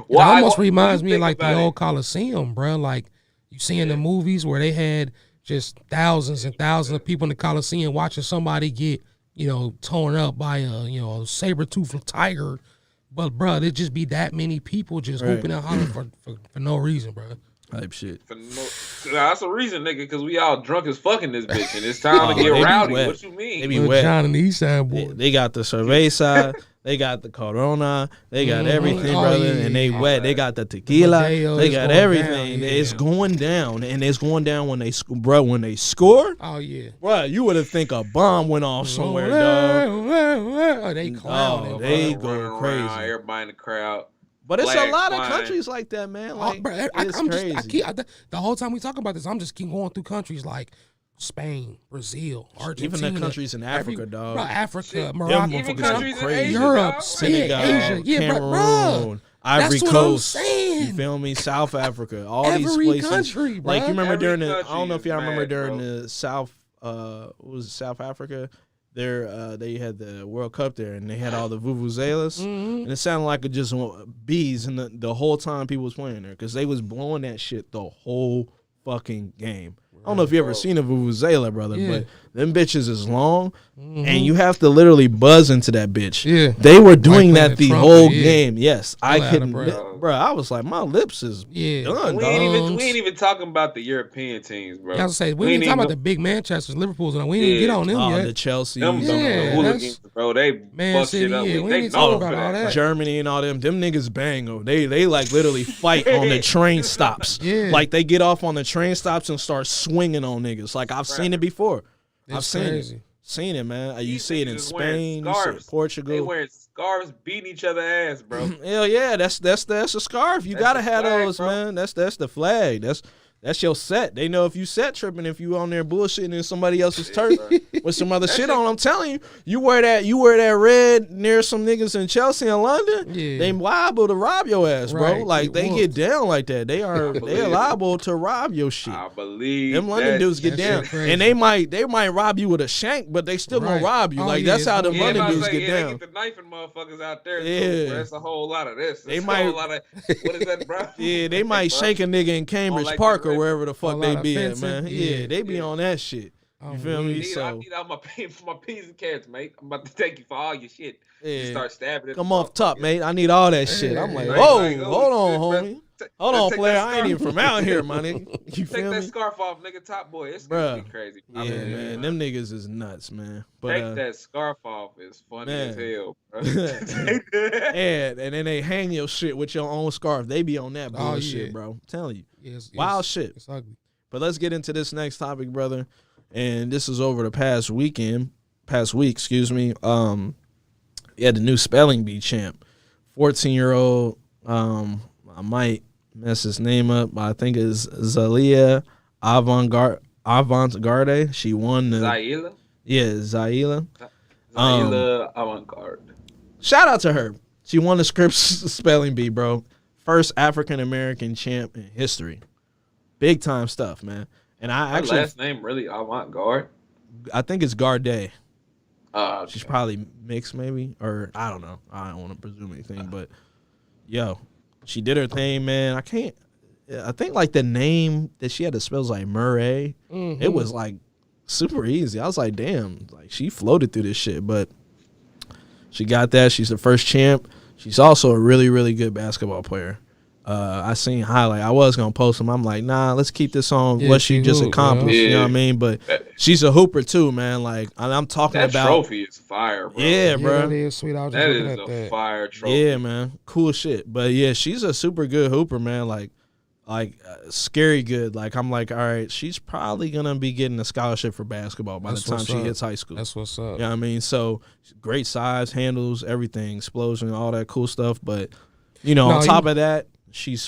It almost reminds me of like the old Coliseum, bro. Like you see in the movies where they had just thousands and thousands of people in the Coliseum watching somebody get, torn up by a saber-toothed tiger. But, bro, there'd just be that many people just hooping and hollering for no reason, bro. Type shit. That's a reason, nigga, because we all drunk as fucking this bitch, and it's time to get rowdy. What you mean? They be wet. John and the East Side boy. They got the cerveza, they got the Corona, they got everything, brother, and they wet. They got the tequila, they got everything. It's going down, and it's going down when they score. Oh yeah, bro, you would have think a bomb went off somewhere, dog. Oh, they clowning. They go crazy. Everybody in the crowd. But it's a lot of countries like that, man. Like, bro, it's crazy. The whole time we talk about this, I'm just keep going through countries like Spain, Brazil, Argentina. Even the countries in Africa, dog. Bro, Africa, Morocco, even countries in Asia, Europe, Senegal, Asia. Yeah, Cameroon, Ivory that's what Coast. I'm saying. You feel me? South Africa. All Every these places. country, bro. Like you remember Every during the country I don't know if y'all is remember mad, during bro. the South was it South Africa? They had the World Cup there, and they had all the vuvuzelas, and it sounded like it just bees, and the whole time people was playing there because they was blowing that shit the whole fucking game. I don't know if you ever seen a vuvuzela, brother, but them bitches is long, and you have to literally buzz into that bitch. Yeah, they were doing like that the trumpet, whole game. Yes, I couldn't, bro. bro. I was like, my lips is done. We ain't even talking about the European teams, bro. I was say we ain't talking about the big Manchesters, Liverpools, and we didn't get on them yet. The Chelsea, Them hooligans, bro. They Man fuck City, shit up. we They ain't know talking about all that. Germany and all them niggas bang. They like literally fight on the train stops. Yeah. Like they get off on the train stops and start swinging on niggas. Like I've seen it before. I've seen it, man. You see it in Spain, you see it in Portugal. They wearing scarves, beating each other ass, bro. Hell yeah, that's a scarf. You gotta have flag, those, bro. man. That's the flag. That's your set. They know if you set tripping, if you on there bullshitting in somebody else's turf with some other shit on. I'm telling you, you wear that red near some niggas in Chelsea and London, they liable to rob your ass, bro. Right, Like they get down like that. They are liable to rob your shit. I believe them London dudes get down, and they might rob you with a shank, but they still gonna rob you. Like that's how the London dudes get down. They get the knifing motherfuckers out there. Yeah, so that's a whole lot of this. They might. A lot of, what is that, bro? Yeah, they might shank a nigga in Cambridge Park or wherever the fuck they be at, man. Yeah, they be on that shit. You feel me? I need all my P's and carrots, mate. I'm about to take you for all your shit. Yeah. You start stabbing. Come off top, mate. I need all that shit. I'm like, whoa, hold on, homie. Hold on, player. I ain't even from out here, my nigga. You feel me? Take that scarf off, nigga. Top boy. It's Bruh. gonna be crazy. Yeah, man. Them niggas is nuts, man. But, take that scarf off. It's funny as hell, bro. and then they hang your shit with your own scarf. They be on that bullshit, bro. I'm telling you. Wild shit. It's ugly. But let's get into this next topic, brother. And this is over the past week, excuse me. Yeah, the new spelling bee champ. 14-year-old, I might mess his name up, but I think it's Zalia Avant-garde. She won the... Zaila? Yeah, Zaila. Zaila Avant-garde. Shout out to her. She won the Scripps spelling bee, bro. First African-American champ in history. Big time stuff, man. And I Her last name really Avant-garde? I think it's Garde. Okay. She's probably mixed, maybe, or I don't know. I don't want to presume anything, but yo, she did her thing, man. I think like the name that she had to spell was like Murray. Mm-hmm. It was like super easy. I was like, damn, like she floated through this shit, but she got that. She's the first champ. She's also a really, really good basketball player. I seen highlight. I was gonna post them. I'm like, nah, let's keep this on what she just accomplished. Yeah. You know what I mean? But she's a hooper too, man. Like I'm talking that about trophy is fire, bro. Yeah, bro. That is sweet. I was just That looking is at a that. fire trophy. Yeah, man. Cool shit. But yeah, she's a super good hooper, man. Like scary good. Like I'm like, all right, she's probably gonna be getting a scholarship for basketball by That's the time what's she up. hits high school. That's what's up. You know what I mean? So great size, handles, everything, explosion, all that cool stuff. But on top of that, she's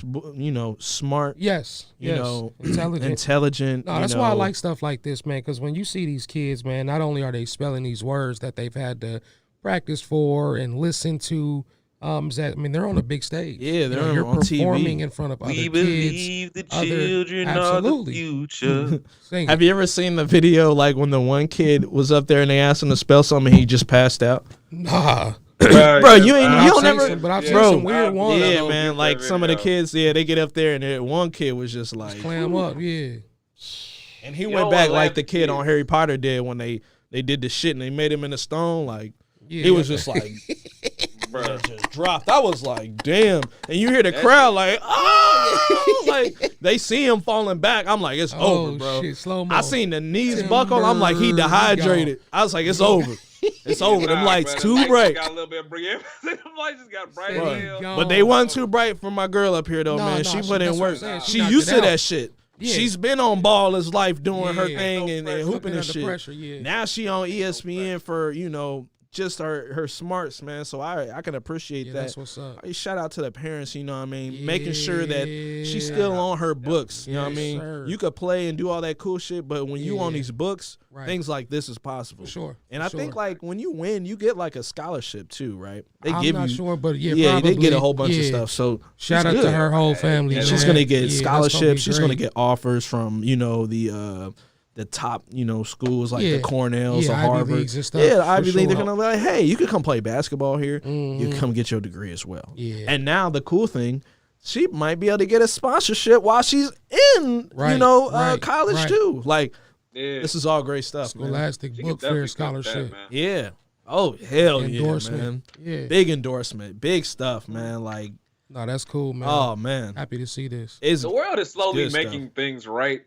smart. Yes. You yes. know, intelligent. No, that's you why I know. like stuff like this, man. Because when you see these kids, man, not only are they spelling these words that they've had to practice for and listen to, they're on a big stage. Yeah, they're you're on performing TV. in front of other We kids. believe the children are the Absolutely. future. Sing Have you ever seen the video like when the one kid was up there and they asked him to spell something, he just passed out? Nah. Bro, you don't seen never, some- but I've seen bro. some weird ones. Yeah, though. man. Get Like that some of the video. kids, they get up there and one kid was just like, Clam up, yeah. and he You went know back what like laugh the kid is? on Harry Potter did when they did the shit and they made him in a stone. Like Yeah. it was just like, Bro. it just dropped. I was like, damn. And you hear the crowd like, oh, like they see him falling back. I'm like, it's over, bro. Shit, slow-mo. I seen the knees buckle. I'm like, he Timber, dehydrated. I was like, it's over. It's over. Them Nah, lights bro, too the bright. Got a little bit bright. Them lights just got bright Bro. as hell. Gone. But they wasn't too bright for my girl up here though, No, man. no, She she- put in that's what I'm work. saying. She She knocked used it to out. that shit. Yeah. She's been on Ball His Life doing her Yeah. thing No and pressure. hooping Looking and under shit. pressure, yeah. Now she on ESPN for just her smarts, man. So I can appreciate Yeah, that. that's what's up. Hey, shout out to the parents, you know what I mean, making sure that she's still on her books. You know what I Yes, mean? sir. You could play and do all that cool shit, but when you on Yeah. these books, Right. things like this is possible. For sure. And for I think sure. like when you win, you get like a scholarship too, right? They I'm give not you sure, but yeah, they probably. get a whole bunch of Yeah. stuff. So Shout it's out to good. her whole family. And she's man. gonna get Yeah, that's scholarships. gonna be She's gonna great. get offers from the top schools like Yeah. the Cornells, Yeah, the Ivy Harvard. Leagues and stuff, Yeah, the for Ivy League. They're sure. gonna be like, hey, you could come play basketball here. You can come get your degree as well. Yeah. And now the cool thing, she might be able to get a sponsorship while she's in Right, right, college right. too. Like Yeah. this is all great stuff, man. Scholastic She can Book Fair definitely cut that, scholarship. man. Yeah. Oh hell yeah, Endorsement. man. Yeah. Big endorsement, big stuff, man. Like No, that's cool, man. oh man, Happy to see this. it's The world is slowly good making things right.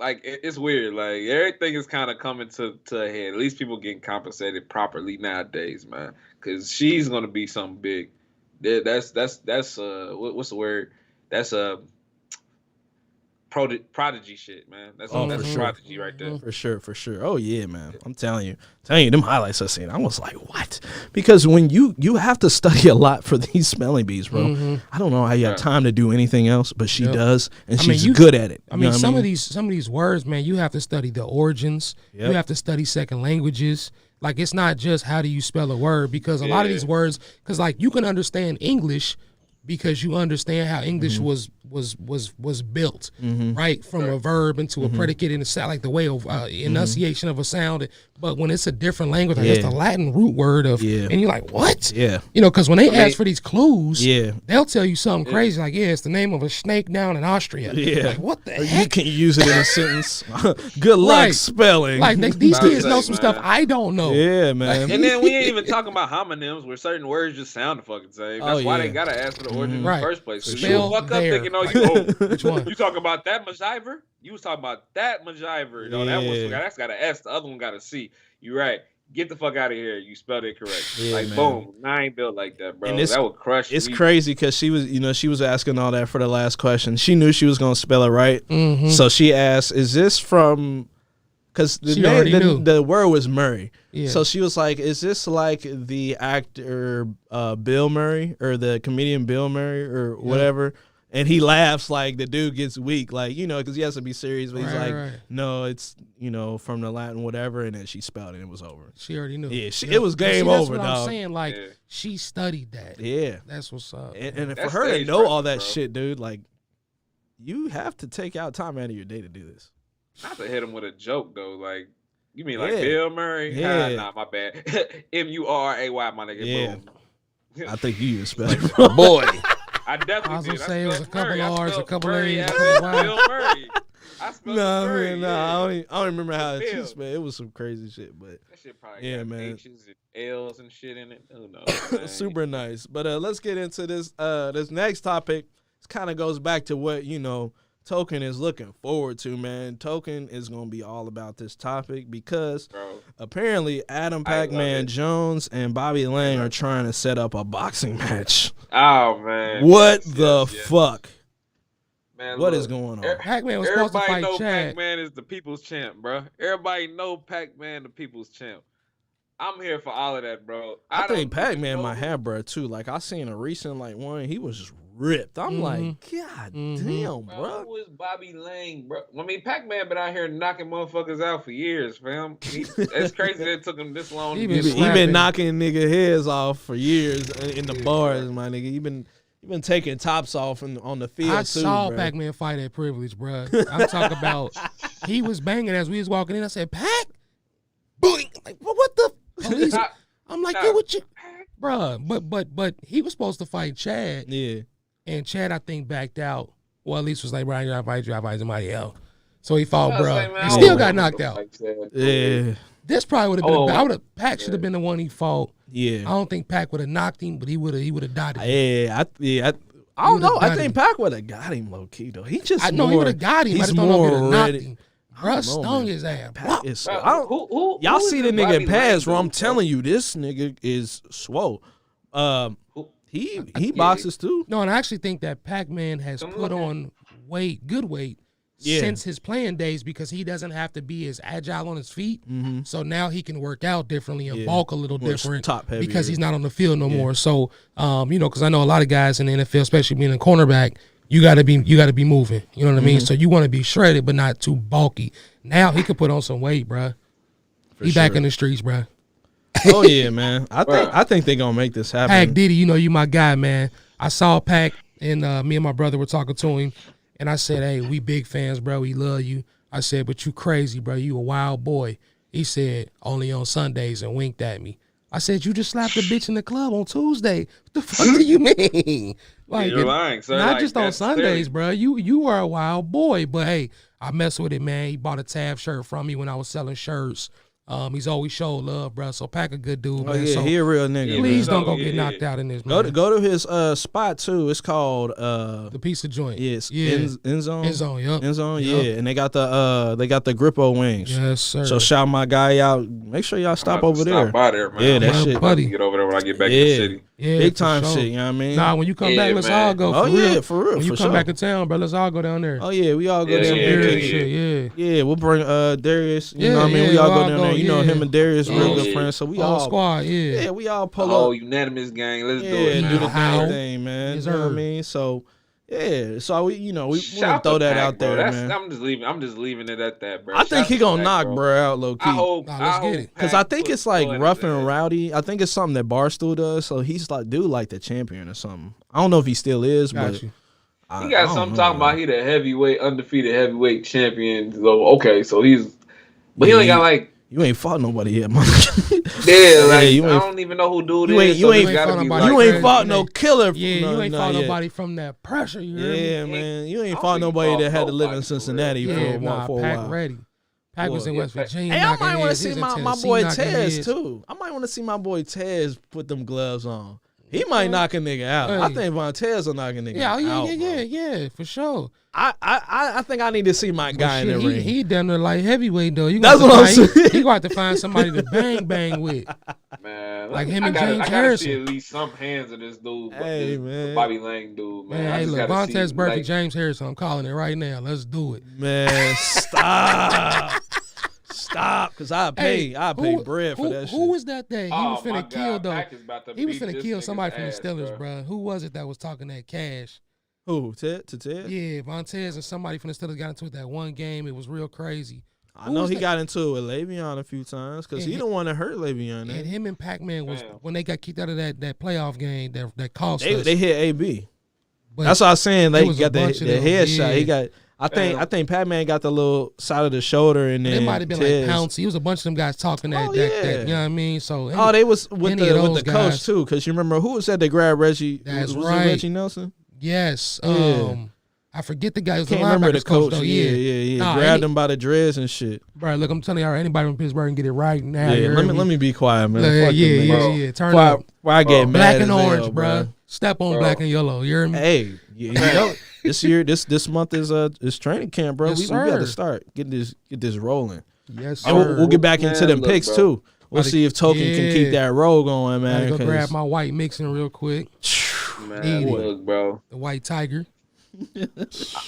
Like it's weird. Like everything is kind of coming to a head. At least people getting compensated properly nowadays, man. Because she's gonna be something big. That's what's the word? That's a prodigy shit, man. That's Oh, that's for a sure. prodigy right there. For sure. Oh yeah, man. I'm telling you, them highlights I seen. I was like, what? Because when you have to study a lot for these spelling bees, bro. I don't know how you have time to do anything else, but she Yep. does, and I mean, she's good at it. I You mean, know what some of these words, man, you have to study the origins. Yep. You have to study second languages. Like it's not just how do you spell a word, because a lot of Yeah. these words, because like you can understand English because you understand how English was built, right, from a verb into a predicate and a sound, like the way of enunciation of a sound. But when it's a different language, like it's Yeah. the Latin root word of, Yeah. and you're like, what? Yeah. Because when they ask for these clues, Yeah. they'll tell you something crazy, like, yeah, it's the name of a snake down in Austria. Yeah. Like, what the Or heck? you can use it in a sentence. Good luck Right. spelling. Like these About to kids say, know some man. stuff I don't know. yeah, man. And then we ain't even talking about homonyms where certain words just sound the fucking same. That's Oh, why yeah. they gotta ask for the origin Right. in the first place. So Spell you fuck up there. thinking, oh, Which one? you talking about that Majiver? You was talking about that Majiver. No, that Yeah. one's that's got an S. The other one got a C. You right. Get the fuck out of here. You spelled it correct. Yeah, like man. boom. I ain't built like that, bro. And it's- That would crush It's me. crazy because she was asking all that for the last question. She knew she was gonna spell it right, Mhm. so she asked, "Is this from because She already knew. the word was Murray. Yeah. So she was like, "Is this like the actor Bill Murray or the comedian Bill Murray or whatever?" And he laughs like the dude gets weak, like, you know, because he has to be serious. But he's like, no, it's, you know, from the Latin whatever. And then she spelled it and it was over. She already knew. Yeah, it was game over, that's what dog. I'm saying. Like, she studied that. Yeah. That's what's up. And That's for her to stage know all presence, that bro. shit, dude, like, you have to take out time out of your day to do this. Not to hit him with a joke though. Like, you mean like Yeah. Bill Murray? Yeah. Nah, my bad. MURAY, my nigga. Yeah. Boom. I think you use spelling wrong. Boy. I definitely I was gonna did. say it was a spelled couple Murray. I R's, a spelled couple Murray A's, a as couple Y's. Bill Murray. I spelled Nah, Murray. man, yeah. I don't remember how Bill. she spelled. It was some crazy shit, but That shit probably Yeah, got man. H's and L's and shit in it. Who knows? man? super nice. But let's get into this this next topic. This kind of goes back to what, you know, Tokin is looking forward to, man. Tokin is going to be all about this topic because Bro. apparently Adam I love Pac-Man it. Jones and Bobby Lang are trying to set up a boxing match. Oh man. What Yes, the yes, yes. fuck? Man, What look, is going on? Pac-Man was supposed to Everybody fight know Chad. Pac-Man is the people's champ, bro. Everybody know Pac-Man the people's champ. I'm here for all of that, bro. I think don't Pac-Man know might who- have, bro, too. Like, I seen a recent, like, one. He was just ripped. I'm like, God damn, Bro, bro. who is Bobby Lang, bro? I mean, Pac-Man been out here knocking motherfuckers out for years, fam. It's crazy that it took him this long He to been get He slapping. been knocking nigga heads off for years in the bars, my nigga. He been taking tops off on the field, I too, saw bro. Pac-Man fight at Privilege, bro. I'm talking about he was banging as we was walking in. I said, Pac? Boing. Like, what the police? Stop. I'm like, Stop. yo, what you, bruh? But he was supposed to fight Chad, Yeah. and Chad I think backed out. Well, at least was like, Brian, I fight somebody else. So he fought, I was bruh. like, man, He I still don't got know knocked what out. the fuck said. Yeah. This probably would have been. Oh, Pac should have been the one he fought. I Yeah. don't think Pac would have knocked him, but he would have dodged him. I don't know. would've I got think him. Pac would have got him low key though. He just I know he more- would have got him. I He's just don't know if he would more have knocked ready. him. I don't Bruh know, stung man. his ass. Pac is. Bro, I don't- who y'all is see the this nigga Bobby pass where Lang I'm dude, telling you, this nigga is swole. Who- He boxes too. No, and I actually think that Pac-Man has I'm put looking. on weight, good weight, Yeah. since his playing days because he doesn't have to be as agile on his feet. Mm-hmm. So now he can work out differently and Yeah. bulk a little More different top heavier. because he's not on the field no more. So, you know, because I know a lot of guys in the NFL, especially being a cornerback, you gotta be moving. You know what I Mm-hmm. mean? So you want to be shredded but not too bulky. Now he could put on some weight, bruh. He back in the streets, bruh. Oh yeah, man. I Bruh. think they're gonna make this happen. Pac Diddy, you know you my guy, man. I saw Pac and me and my brother were talking to him, and I said, "Hey, we big fans, bro. We love you." I said, "But you crazy, bro. You a wild boy." He said, "Only on Sundays," and winked at me. I said, "You just slapped a bitch in the club on Tuesday. What the fuck do you mean? Like, You're lying, sir. not Like, just on that's Sundays, bro. You are a wild boy, but hey, I mess with it, man. He bought a Tab shirt from me when I was selling shirts. He's always showed love, bro. So Pac a good dude, Oh man. yeah, so he a real nigga. please man. don't go Yeah, get yeah. knocked out in this, man. Go to his spot too. It's called The pizza joint. yes, Yeah. end zone. End zone, yup. End zone, Yup. yeah. And they got the Grippo wings. Yes, sir. So shout my guy out. Make sure y'all stop over there. Stop by there, man. Yeah, I'm that about shit. to Buddy. Get over there when I get back to Yeah. the city. yeah, Big for time sure. shit, you know what I mean? Nah, when you come Yeah, back, let's man. all go. Oh, For yeah, real. for real, When you for come sure. back to town, bro, let's all go down there. Oh yeah, we all go Yeah, down yeah, there. Beer yeah, and shit, yeah. Yeah, we'll bring Darius. You Yeah, know what I mean? yeah, We all we'll go all down go, there. You know yeah. him and Darius real Yeah. good friends. So we All all squad, yeah. Yeah, we all The pull whole up. unanimous gang. Let's Yeah, do it. do man. the How? damn thing, man. Yes, You know what I sir. mean? So yeah, so we want to Shout throw to that Pac, out bro. there, That's- man. I'm just leaving it at that, bro. I think Shout he to gonna Pac, knock bro out low key. I Nah, let's hope get it. Because Pac I think puts it's like blood in rough his and ass. rowdy. I think it's something that Barstool does. So he's like, dude, like the champion or something. I don't know if he still is, Got but you. I He got don't something know, talking man. about he the heavyweight, undefeated heavyweight champion. So okay, so he's, but he Yeah, only got like, You ain't fought nobody yet, man. yeah, like you I ain't- don't even know who dude you is. ain't- so you it's ain't gotta fought be nobody. like, You ain't crazy. fought no killer. Yeah, you no, ain't not fought yet. nobody from that pressure. You heard me? Yeah, man. You ain't I fought don't think nobody he that had to fought live in nobody for real. Cincinnati Yeah, for a Pac while. ready. Pac was in Boy, West yeah, Virginia. Hey, I knocking might want to heads. He see was in my Tennessee boy knocking Tez heads. too. I might want to see my boy Tez put them gloves on. He might knock a nigga out. I Hey. think Montez will knock a nigga Yeah, out. yeah, for sure. I think I need to see my guy in the ring. He done there like heavyweight though. You That's gonna what I'm have to find- saying. He gonna have to find somebody to bang with. man, Like him I and gotta, James I gotta Harrison. see at least some hands of this dude. Hey, this man. Bobby Lang dude, man. Man, I hey, just look, gotta Vontez see, Burfict, like, James Harrison. I'm calling it right now. Let's do it. Man, stop. Stop. Stop, because I pay bread for that shit. Who was that he was my finna kill, God, though? Pac is about to He was beat finna this kill nigga's somebody from the ass, Steelers, bro. bro. Who was it that was talking that cash? Who? Ted? Yeah, Vontez and somebody from the Steelers got into it that one game. It was real crazy. I know he got into it with Le'Veon a few times because he don't want to hurt Le'Veon. And him and Pac-Man was when they got kicked out of that playoff game that cost us. They hit AB. But that's what I was saying. They got the headshot. Yeah. He got. I think Pac-Man got the little side of the shoulder, and then it might have been like Pouncey. It was a bunch of them guys talking that, you know what I mean? So they was with the coach too, because you remember who said they grabbed Reggie? That's was right. it Reggie Nelson? Yes. Yeah. I forget the guy. Can't remember the coach. Though. Yeah. Grabbed him by the dreads and shit. Bro, look, I'm telling y'all, anybody from Pittsburgh can get it right now. Yeah, let me be quiet, man. Yeah. Turn up. Why I get mad black and as orange, hell, bro. Step on black and yellow. You hear me? Hey, you know, this month is training camp, bro. Yes, we got to start get this rolling. Yes, and sir. we'll get back into them picks too. We'll see if Tokin can keep that roll going, man. I gotta go grab my white mixing real quick. Man, look, bro. The white tiger.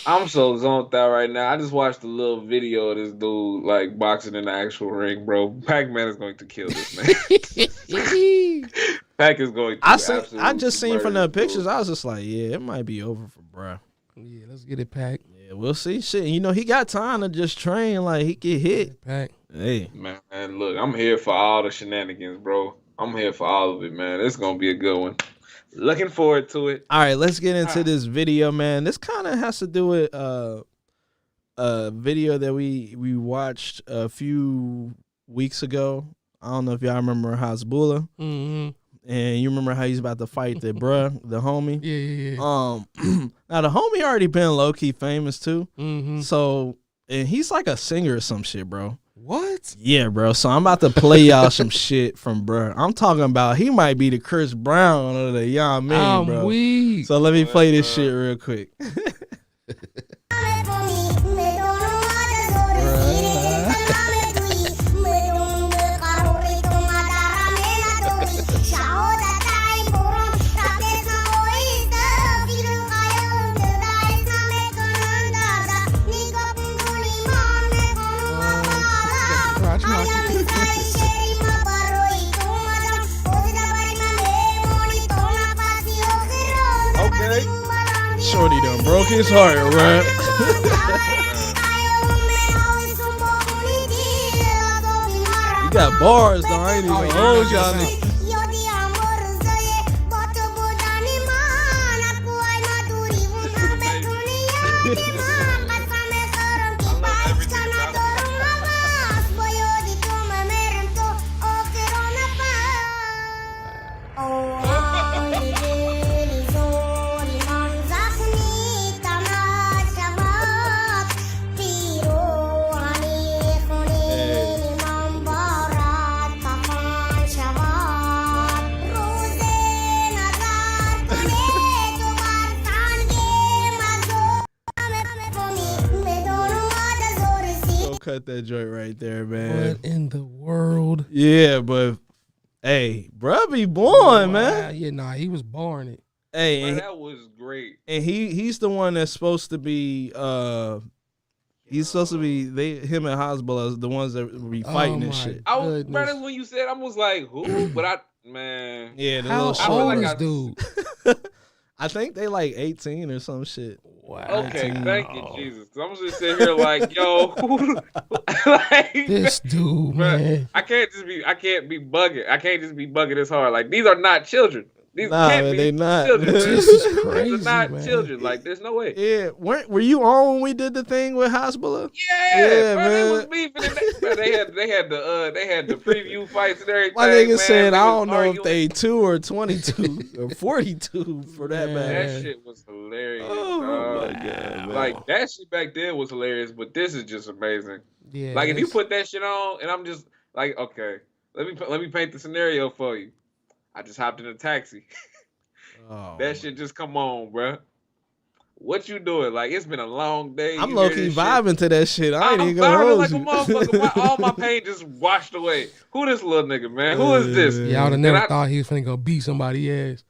I'm so zoned out right now. I just watched a little video of this dude like boxing in the actual ring, bro. Pac-Man is going to kill this man. Pac is going to. I just seen from the pictures. I was just like, yeah, it might be over for bro. Yeah, let's get it, Pac. Yeah, we'll see. Shit, you know he got time to just train. Like he get hit. Pac. Hey, man, look, I'm here for all the shenanigans, bro. I'm here for all of it, man. It's gonna be a good one. Looking forward to it. All right, let's get into this video, man. This kind of has to do with a video that we watched a few weeks ago. I don't know if y'all remember Hasbulla. Mm-hmm. And you remember how he's about to fight the the homie? Yeah. Now the homie already been low key famous too. Mm-hmm. So, and he's like a singer or some shit, bro. What? Yeah, bro. So I'm about to play y'all some shit from bro. I'm talking about he might be the Chris Brown of the young man, bro. Weak. So let me play this shit real quick. Shorty done broke his heart, right? You got bars, though. I ain't even gonna hold y'all niggas. Cut that joint right there, man. What in the world? Yeah, but hey, bruh be born, man. Yeah, nah, he was born it. Hey, Man, that was great. And he's the one that's supposed to be him and Hasbulla are the ones that be fighting and shit. I was, bro, that's when you said I was like, who? But man. Yeah, the how little short old is dude? I think they like 18 or some shit. Wow. Okay, thank you, Jesus. I'm just sitting here like, yo, like, this dude, man. I can't be bugging. I can't just be bugging this hard. Like, these are not children. These can't be they not. children. This is crazy, These are not man. children. Like, there's no way. Yeah, were you on when we did the thing with Hasbulla? Yeah, bro, man. they was beefing. Bro, they had the preview fights and everything. My nigga man. said, They I was don't know if arguing. they 2 or 22 or 42 for that Man. matter. That shit was hilarious. Oh dog. my God, man. Like that shit back then was hilarious, but this is just amazing. Yeah. Like if you put that shit on, and I'm just like, okay, let me paint the scenario for you. I just hopped in a taxi. Oh, That shit just come on, bro. What you doing? Like it's been a long day. I'm You low hear key this shit? vibing to that shit. I ain't I'm even gonna vibing hold like you. a motherfucker. All my pain just washed away. Who this little nigga, man? Who is this? Yeah, I would have never thought he was finna go beat somebody ass.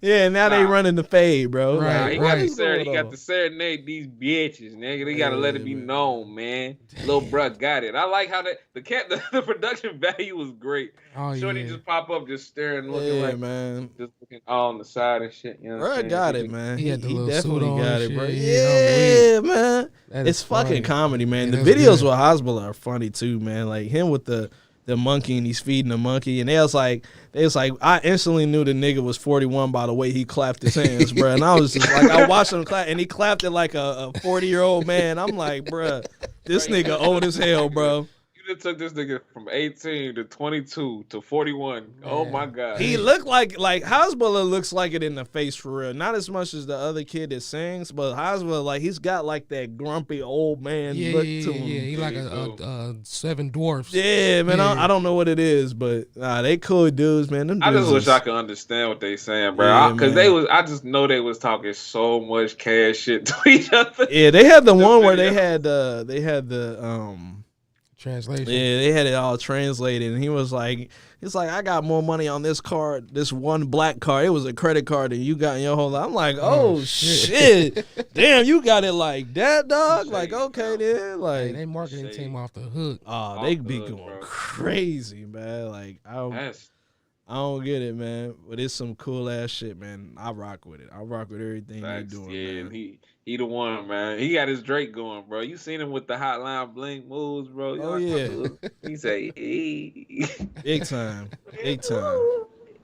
Yeah, now they running the fade, bro. Right, Like, He got to serenade these bitches, nigga. They gotta let it be known, man. Lil bruh got it. I like how the production value was great. Oh, Shorty just pop up, just staring, looking like man. just looking all on the side and shit. You know what I'm Bruh saying? got it, man. He had the He little definitely suit on got and it, bro. shit. Yeah, man. That It's is fucking funny. comedy, man. Yeah, The that's videos good. with Hasbulla are funny too, man. Like him with the monkey and he's feeding the monkey, and they was like, I instantly knew the nigga was 41 by the way he clapped his hands, bro. And I was just like, I watched him clap, and he clapped it like a 40-year-old man. I'm like, bro, this nigga old as hell, bro. You just took this nigga from 18 to 22 to 41. Oh my god. He looked like Hasbulla looks like it in the face for real. Not as much as the other kid that sings, but Hasbulla, like, he's got like that grumpy old man look to him. Yeah, he like a seven dwarfs. Yeah, man. Yeah. I don't know what it is, but they cool dudes, man. Them I just dudes wish is- I could understand what they saying, bro. Yeah, Because man. I just know they was talking so much cash shit to each other. Yeah, they had the one where video. they had the Translation. yeah, they had it all translated, and he's like, I got more money on this card, this one black card. It was a credit card that you got in your whole life. I'm like, oh shit, damn, you got it like that, dog. Like, okay, then, like, Hey, they marketing team off the hook. oh, they off be the hook, going bro. crazy, man. Like, I don't get it, man. But it's some cool ass shit, man. I rock with it. I rock with everything they Facts, doing, yeah, man. he the one, man. He got his Drake going, bro. You seen him with the Hotline Bling moves, bro? Oh, yeah. He say, hey. Big time. Big time.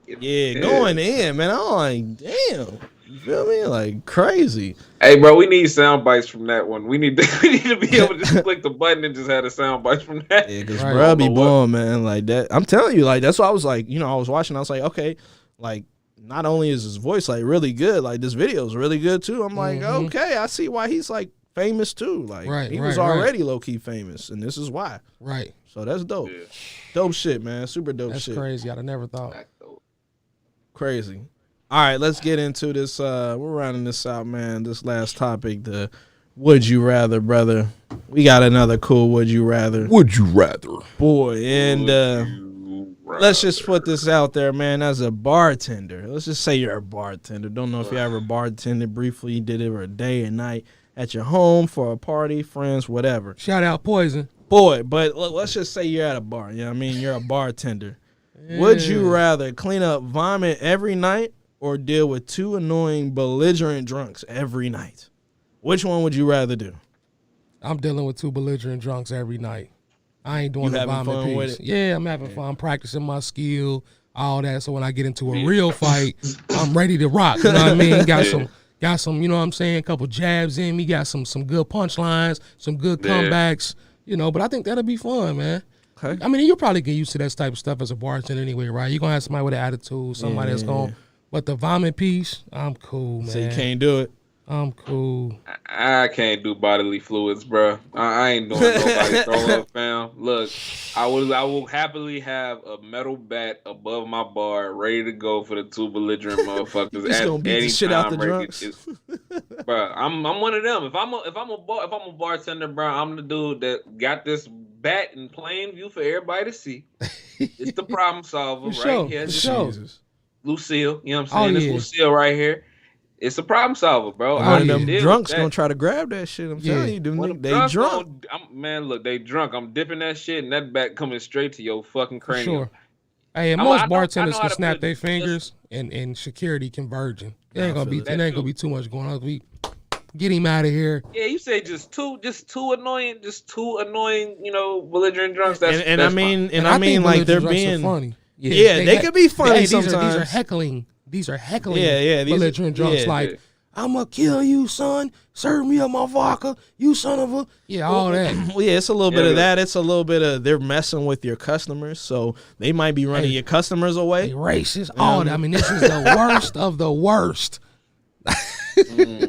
Yeah, going in, man. I'm like, damn. You feel me? Like, crazy. Hey, bro, we need sound bites from that one. We need to be able to just click the button and just have a sound bite from that. Yeah, because Right. bruh be blowing, man. Like, that. I'm telling you, like, that's why I was like, I was watching. I was like, okay, like, not only is his voice, like, really good, like, this video is really good, too. I'm like, okay, I see why he's, like, famous, too. Like, Right, he was right, right. already low-key famous, and this is why. Right. So that's dope. Yeah. Dope shit, man. Super dope That's shit. crazy. I'd have never thought. Crazy. All right, let's get into this. We're rounding this out, man. This last topic, the would you rather, brother. We got another cool would you rather. Would you rather? Boy, and let's just put this out there, man. As a bartender, let's just say you're a bartender. Don't know if you ever bartended briefly, did it for a day and night at your home for a party, friends, whatever. Shout out Poison. Boy, but let's just say you're at a bar. You know what I mean? You're a bartender. Would you rather clean up vomit every night or deal with two annoying belligerent drunks every night? Which one would you rather do? I'm dealing with two belligerent drunks every night. I ain't doing You the having vomit fun piece. with it? Yeah, I'm having fun. I'm practicing my skill, all that. So when I get into a real fight, I'm ready to rock. You know what I mean? Got some, you know what I'm saying? A couple jabs in me. Got some good punchlines, some good comebacks. You know, but I think that'll be fun, man. Okay. I mean, you probably get used to that type of stuff as a bartender anyway, right? You're gonna have somebody with an attitude, somebody that's going. But the vomit piece, I'm cool, man. So you can't do it. I'm cool. I can't do bodily fluids, bro. I ain't doing nobody throw up, fam. Look, I will happily have a metal bat above my bar, ready to go for the two belligerent motherfuckers. He's gonna beat the shit out the drunks. Bro, I'm one of them. If I'm a bartender, bro, I'm the dude that got this bat in plain view for everybody to see. It's the problem solver right here. For sure. Jesus. Lucille, you know what I'm saying? Oh, This yeah. Lucille right here. It's a problem solver, bro. One of them deal with drunks that. gonna try to grab that shit. I'm telling you, them When niggas, them they drunk. man, look, they drunk. I'm dipping that shit, and that back coming straight to your fucking For cranium. sure. Hey, and I most know bartenders how can to snap put their it. fingers and security converging. It ain't gonna be that too. too much going on. We get him out of here. Yeah, you say just two annoying, you know, belligerent drunks. That's And that's I mean, fine. and I mean, like they're belligerent drunks are being funny. Yeah, they could be funny these are sometimes. heckling. These are heckling. Yeah, these are- belligerent drunks. yeah. Like, I'm gonna kill you, son. Serve me up my vodka, you son of a. Yeah, all that. Well, yeah, it's a little bit Yeah, of that. It's a little bit of they're messing with your customers, so they might be running your customers They away. racist. All that. I mean, this is the worst of the worst.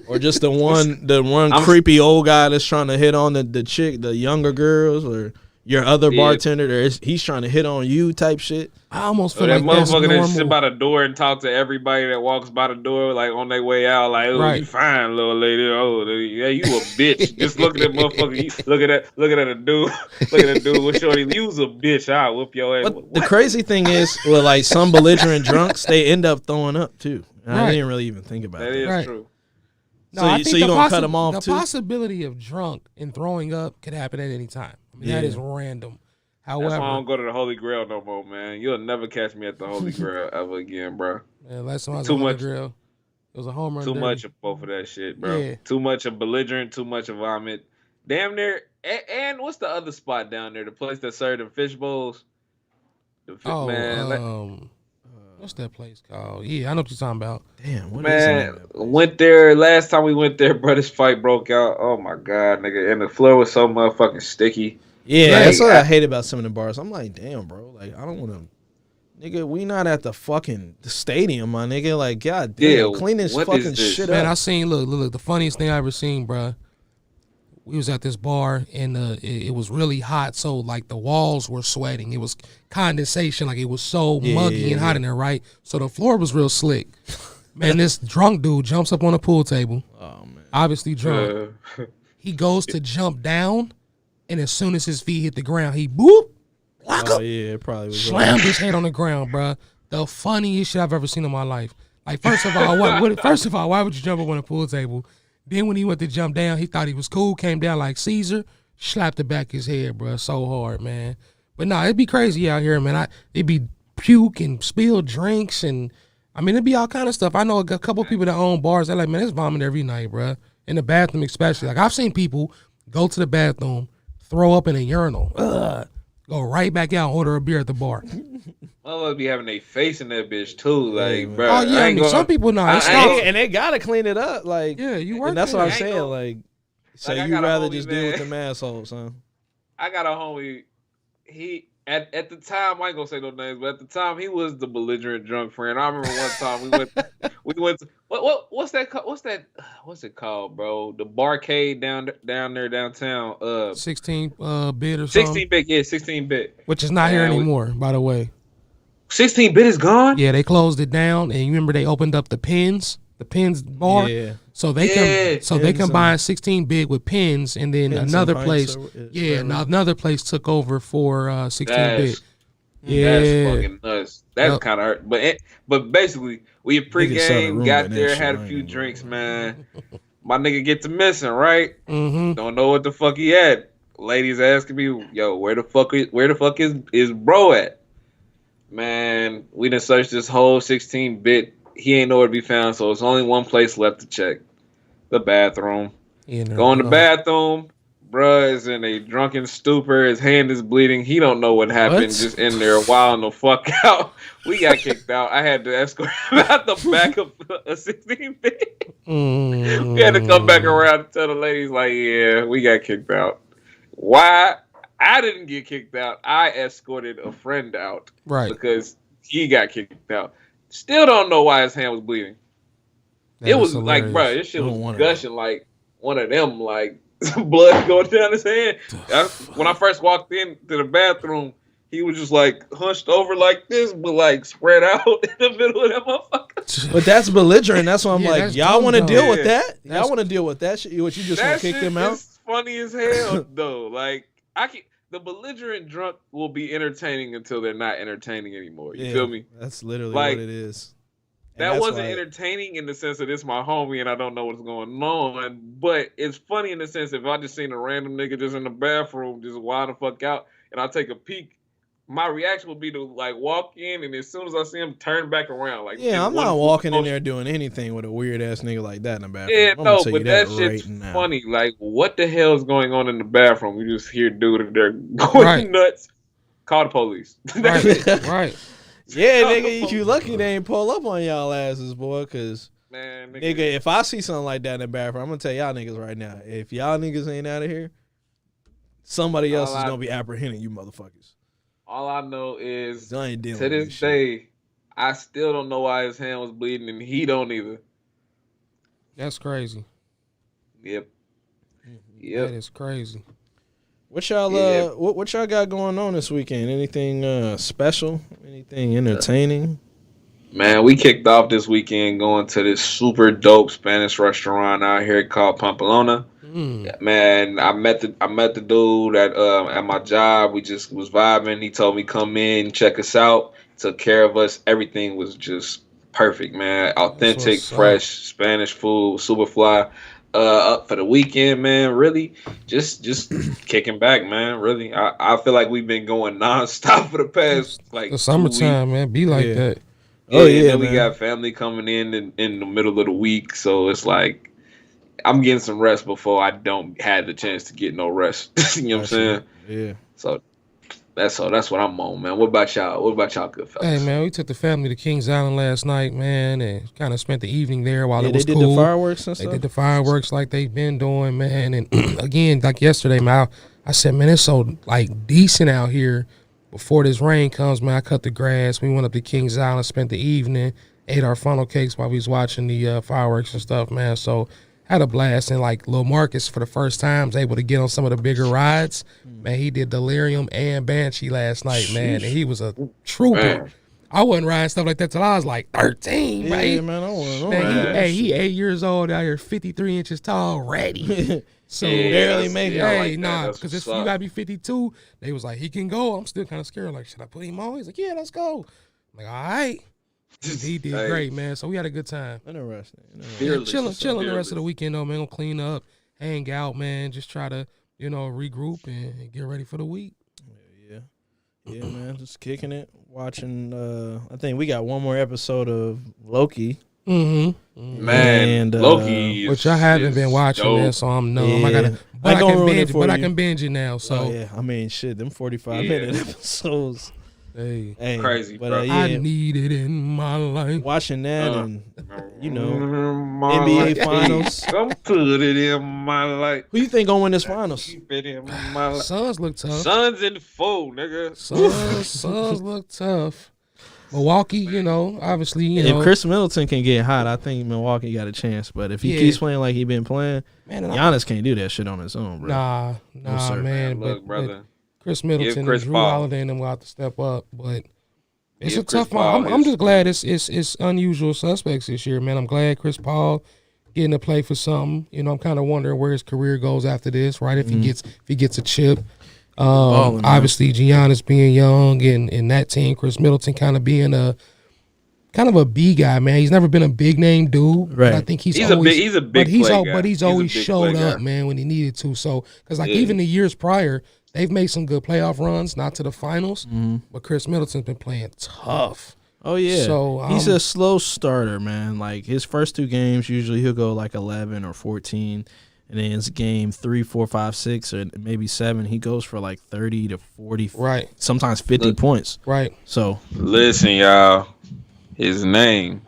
Or just the one creepy old guy that's trying to hit on the chick, the younger girls, or your other bartender. He's trying to hit on you type shit. I almost feel that like that's motherfucker that normal. sit by the door and talk to everybody that walks by the door, like on their way out, like, oh, Right. you fine, little lady. Oh, yeah, you a bitch. Just look at that motherfucker. Look at a dude. Look at a dude with shorty. You was a bitch. I'll whoop your ass. But the crazy thing is, well, like some belligerent drunks, they end up throwing up too. And I didn't really even think about that. That is Right. true. No, I think you the gonna cut them off the too? possibility of drunk and throwing up could happen at any time. I mean, that Yeah. is random. That's why I However, don't go to the Holy Grail no more, man. You'll never catch me at the Holy Grail ever again, bro. man, last time I was Too on the much- grill, it was a home run. Too derby. much of both of that shit, bro. Yeah. Too much of belligerent, too much of vomit. Damn near. And what's the other spot down there? The place that served them fish bowls? Oh, man, what's that place called? Yeah, I know what you're talking about. Damn, what is man, that? went there last time we went there, bro. This fight broke out. Oh my god, nigga, and the floor was so motherfucking sticky. Yeah, Like, that's what I hate about some of the bars. I'm like, damn, bro. Like, I don't want to. Nigga, we not at the fucking stadium, my nigga. Like, god damn, Yeah, clean this what fucking is this? shit Man, I up. seen look the funniest thing I ever seen, bruh. We was at this bar and it was really hot, so like the walls were sweating. It was condensation, like it was so muggy and hot in there, right? So the floor was real slick. Man, this drunk dude jumps up on a pool table, Oh man. obviously drunk. He goes to jump down, and as soon as his feet hit the ground, he boop, lock Oh up, yeah, it probably was. slammed his head on the ground, bruh. The funniest shit I've ever seen in my life. Like, first of all, why would you jump up on a pool table? Then when he went to jump down, he thought he was cool, came down like Caesar, slapped the back of his head, bruh. So hard, man. But nah, it'd be crazy out here, man. It'd be puke and spilled drinks, and I mean, it'd be all kind of stuff. I know a couple people that own bars, they're like, man, it's vomit every night, bruh. In the bathroom especially. Like, I've seen people go to the bathroom, throw up in a urinal, go right back out and order a beer at the bar. Motherfuckers be having their face in that bitch too, like, man. bro. Oh, yeah, I mean, some people know. It's not- And they gotta clean it up, like. Yeah, you work And that's there. what I'm I ain't saying, gonna- like. So Like, I you got a rather homie, just deal with man. them assholes, huh? I got a homie. He at the time, I ain't gonna say no names, but at the time he was the belligerent drunk friend. I remember one time we went to, what's that what's it called, bro? The barcade down there downtown. 16 bit or something. 16-bit, yeah, 16-bit. Which is not here Man, anymore, by the way. 16-bit is gone. Yeah, they closed it down, and you remember they opened up the pins bar. Yeah. So they Pins, combined 16-bit with pins, and then Pins another and place, pints or- another place took over for 16-bit. That's Yeah, fucking nuts. That's Yep. kind of hurt. But basically, we Niggas sell the pregame, room got in that there, shit, had I a ain't few gonna lie. drinks, man. My nigga get to missing, right? mm-hmm. Don't know what the fuck he at. Ladies asking me, yo, where the fuck is bro at? Man, we done searched this whole 16-bit. He ain't nowhere to be found, so it's only one place left to check. The bathroom. Go in the bathroom. Bruh is in a drunken stupor. His hand is bleeding. He don't know what happened. What? Just in there wilding the fuck out. We got kicked out. I had to escort him out the back of a 16-bit. We had to come back around and tell the ladies, like, yeah, we got kicked out. Why? I didn't get kicked out. I escorted a friend out. Right. Because he got kicked out. Still don't know why his hand was bleeding. That It is was like, hilarious. bro, this shit Don't was want it. gushing like one of them, like blood going down his hand. When I first walked into the bathroom, he was just like hunched over like this, but like spread out in the middle of that motherfucker. But that's belligerent. That's why I'm Yeah, like, that's y'all dumb, want to though. deal with Yeah. that? That's- Y'all want to deal with that shit? What, you just want That to kick shit them out? is funny as hell, though. Like the belligerent drunk will be entertaining until they're not entertaining anymore. You feel me? That's literally Like, what it is. And That that's wasn't why- entertaining in the sense that it's my homie and I don't know what's going on. But it's funny in the sense if I just seen a random nigga just in the bathroom just wild the fuck out and I take a peek, my reaction would be to like walk in and as soon as I see him turn back around. Like Yeah, just I'm one not walking in motion. there doing anything with a weird ass nigga like that in the bathroom. Yeah, I'm gonna no, tell but you that right shit's now. funny. Like, what the hell is going on in the bathroom? You just hear dude if they're going Right. nuts. Call the police. That's Right, it. right. Yeah, nigga, you lucky they ain't pull up on y'all asses, boy, because, Man, nigga, if I see something like that in the bathroom, I'm going to tell y'all niggas right now, if y'all niggas ain't out of here, somebody else is going to be apprehending you motherfuckers. all I know is I ain't dealing to with this shit. day, I still don't know why his hand was bleeding, and he don't either. That's crazy. Yep. That Yep. is crazy. What y'all Yeah. what y'all got going on this weekend? Anything special? Anything entertaining? Man, we kicked off this weekend going to this super dope Spanish restaurant out here called Pamplona. Man, I met the dude at my job. We just was vibing. He told me come in, check us out, took care of us. Everything was just perfect, man. Authentic, what's up. fresh Spanish food, super fly. Up for the weekend, man. Really, just kicking back, man. Really, I feel like we've been going nonstop for the past like The 2 summertime, weeks. man, be like Yeah. that. Oh, And yeah, then we man. got family coming in the middle of the week, so it's like I'm getting some rest before I don't have the chance to get no rest. You know what I'm saying? Yeah. So that's what I'm on, man. What about y'all? What about y'all, good fellas? Hey, man, we took the family to Kings Island last night, man, and kind of spent the evening there while Yeah, it was they did cool. the fireworks and They stuff. did the fireworks like they've been doing, man. And again, like yesterday, man, I said, man, it's so like decent out here. Before this rain comes, man, I cut the grass. We went up to Kings Island, spent the evening, ate our funnel cakes while we was watching the fireworks and stuff, man. So had a blast. And like Lil Marcus, for the first time, was able to get on some of the bigger rides. Man, he did Delirium and Banshee last night, man, and he was a trooper. Man. I wasn't riding stuff like that till I was like 13, Yeah, right? man. I want Man, he 8 years old out here, 53 inches tall, ready. So barely make it. Yeah, I hey, like that. nah, That's because what's you up. gotta be 52. They was like, he can go. I'm still kind of scared. Like, should I put him on? He's like, yeah, let's go. I'm like, all right. He did Hey. great, man. So we had a good time. Interesting. Yeah, Fearless. chilling the rest of the Fearless. weekend though, man. Gonna clean up, hang out, man. Just try to, regroup and get ready for the week. Yeah, man. Just kicking it. Watching. I think we got one more episode of Loki. Mm-hmm. Man, And, Loki, Which I haven't is been watching, dope. man. So I'm numb. I Yeah. gotta, I but I gonna can ruin it binge. for But I you. can binge it now. So Oh, yeah. I mean, shit. Them 45-minute episodes. hey, Hey, Crazy, but bro. yeah, I need it in my life. watching that and My NBA life. Finals. Come put it in my life. Who you think gonna win this finals? Keep it in my life. Suns look tough. Suns in full, nigga. Suns look tough. Milwaukee, obviously, If Chris Middleton can get hot, I think Milwaukee got a chance. But if he Yeah. keeps playing like he been playing, man, and Giannis can't do that shit on his own, bro. nah, sir. man. Look, but brother. Chris Middleton and Chris Drew Paul. Holiday and them will have to step up. But it's Give a tough Chris one. Paul I'm his- just glad it's unusual suspects this year, man. I'm glad Chris Paul getting to play for something. I'm kind of wondering where his career goes after this, right? If he gets a chip. Balling, man. Obviously Giannis being young and that team, Chris Middleton kind of being a B guy, man. He's never been a big name dude, but Right. I think he's He's always, a big play guy. but he's He's a always big showed play up, guy. man, when he needed to. So, because Yeah. even the years prior, they've made some good playoff runs, not to the finals, but Chris Middleton's been playing tough. Oh yeah, So, he's a slow starter, man. Like his first 2 games, usually he'll go like 11 or 14, and then it's game 3, 4, 5, 6, or maybe 7. He goes for like 30 to 40, Right. sometimes 50 Look. points. Right. So Listen, y'all. His name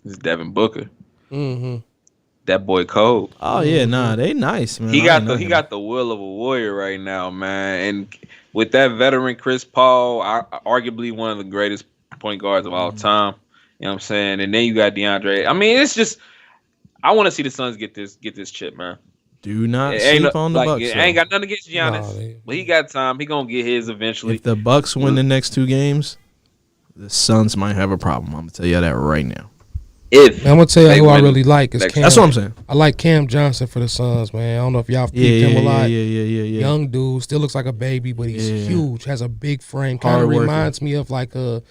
is Devin Booker. Mm-hmm. That boy cold. oh yeah, nah, they nice, man. He I got ain't the knocking got the will of a warrior right now, man. And with that veteran Chris Paul, arguably one of the greatest point guards of all time. You know what I'm saying? And then you got DeAndre. I mean, it's just I want to see the Suns get this chip, man. Do not It ain't sleep on the like, Bucks. it though. ain't got nothing against Giannis, Nah, they- but he got time. He gonna get his eventually. If the Bucks win the next 2 games, the Suns might have a problem. I'm gonna tell you that right now. If I'm gonna tell you they who I win really like is next- Cam. That's what I'm saying. I like Cam Johnson for the Suns, man. I don't know if y'all Yeah, peeped him a lot. yeah. Young dude, still looks like a baby, but he's Yeah. huge. Has a big frame. Kind Hard of worker. reminds me of like a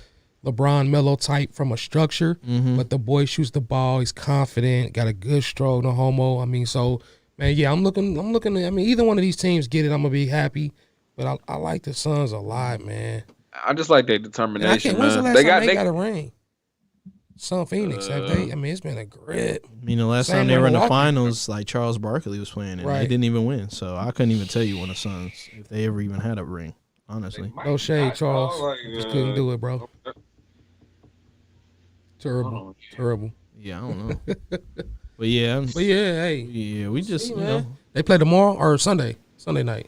LeBron Melo type from a structure. Mm-hmm. But the boy shoots the ball. He's confident. Got a good stroke. No homo. I mean, so man, yeah, I'm looking. I mean, either one of these teams get it, I'm gonna be happy. But I like the Suns a lot, man. I just like their And I determination, can't. When's the man. last They time got they got a ring? Sun Phoenix, have they? I mean, it's been a grip. I mean, the last Same time they way were in the Milwaukee. finals, like Charles Barkley was playing, and they Right. didn't even win. So I couldn't even tell you when the Suns, if they ever even had a ring, honestly. No shade, Charles. Just couldn't do it, bro. Terrible. Terrible. Yeah, I don't know. But yeah, But yeah, hey, yeah, we just, see, you man. know, They play tomorrow or Sunday night.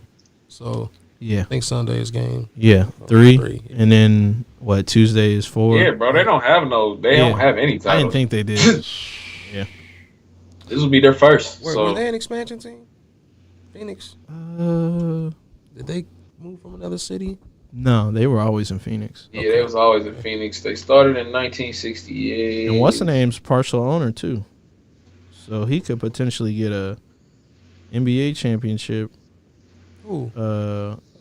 So yeah, I think Sunday's game. yeah, 3, 3, yeah. and then what? Tuesday is 4. Yeah, bro. They don't have no. They Yeah. don't have any I titles. didn't think they did. This will be their first. Were So they an expansion team? Phoenix? Did they move from another city? No, they were always in Phoenix. yeah, they was always in Phoenix. They started in 1968. And what's the name's partial owner too, so he could potentially get a NBA championship. Ooh.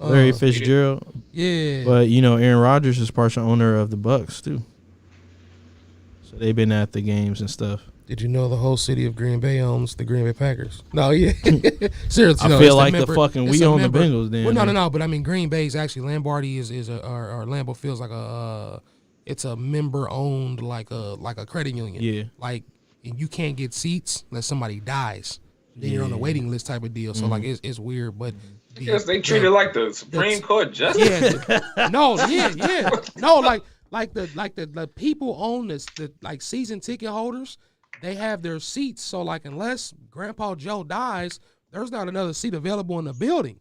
Larry Fitzgerald, Oh, Yeah. but you know Aaron Rodgers is partial owner of the Bucks too. So they've been at the games and stuff. Did you know the whole city of Green Bay owns the Green Bay Packers? No, yeah. Seriously, I feel like the fucking we own the Bengals. Then. Well, no. But I mean, Green Bay is actually Lombardi is or Lambeau Field's like it's a member owned like a credit union. Yeah. Like you can't get seats unless somebody dies. Then you're on a waiting list type of deal. So like it's weird, but I guess they treat it like the Supreme Court justice. Yeah. No, like the people own this, the like season ticket holders. They have their seats, so like unless Grandpa Joe dies, there's not another seat available in the building.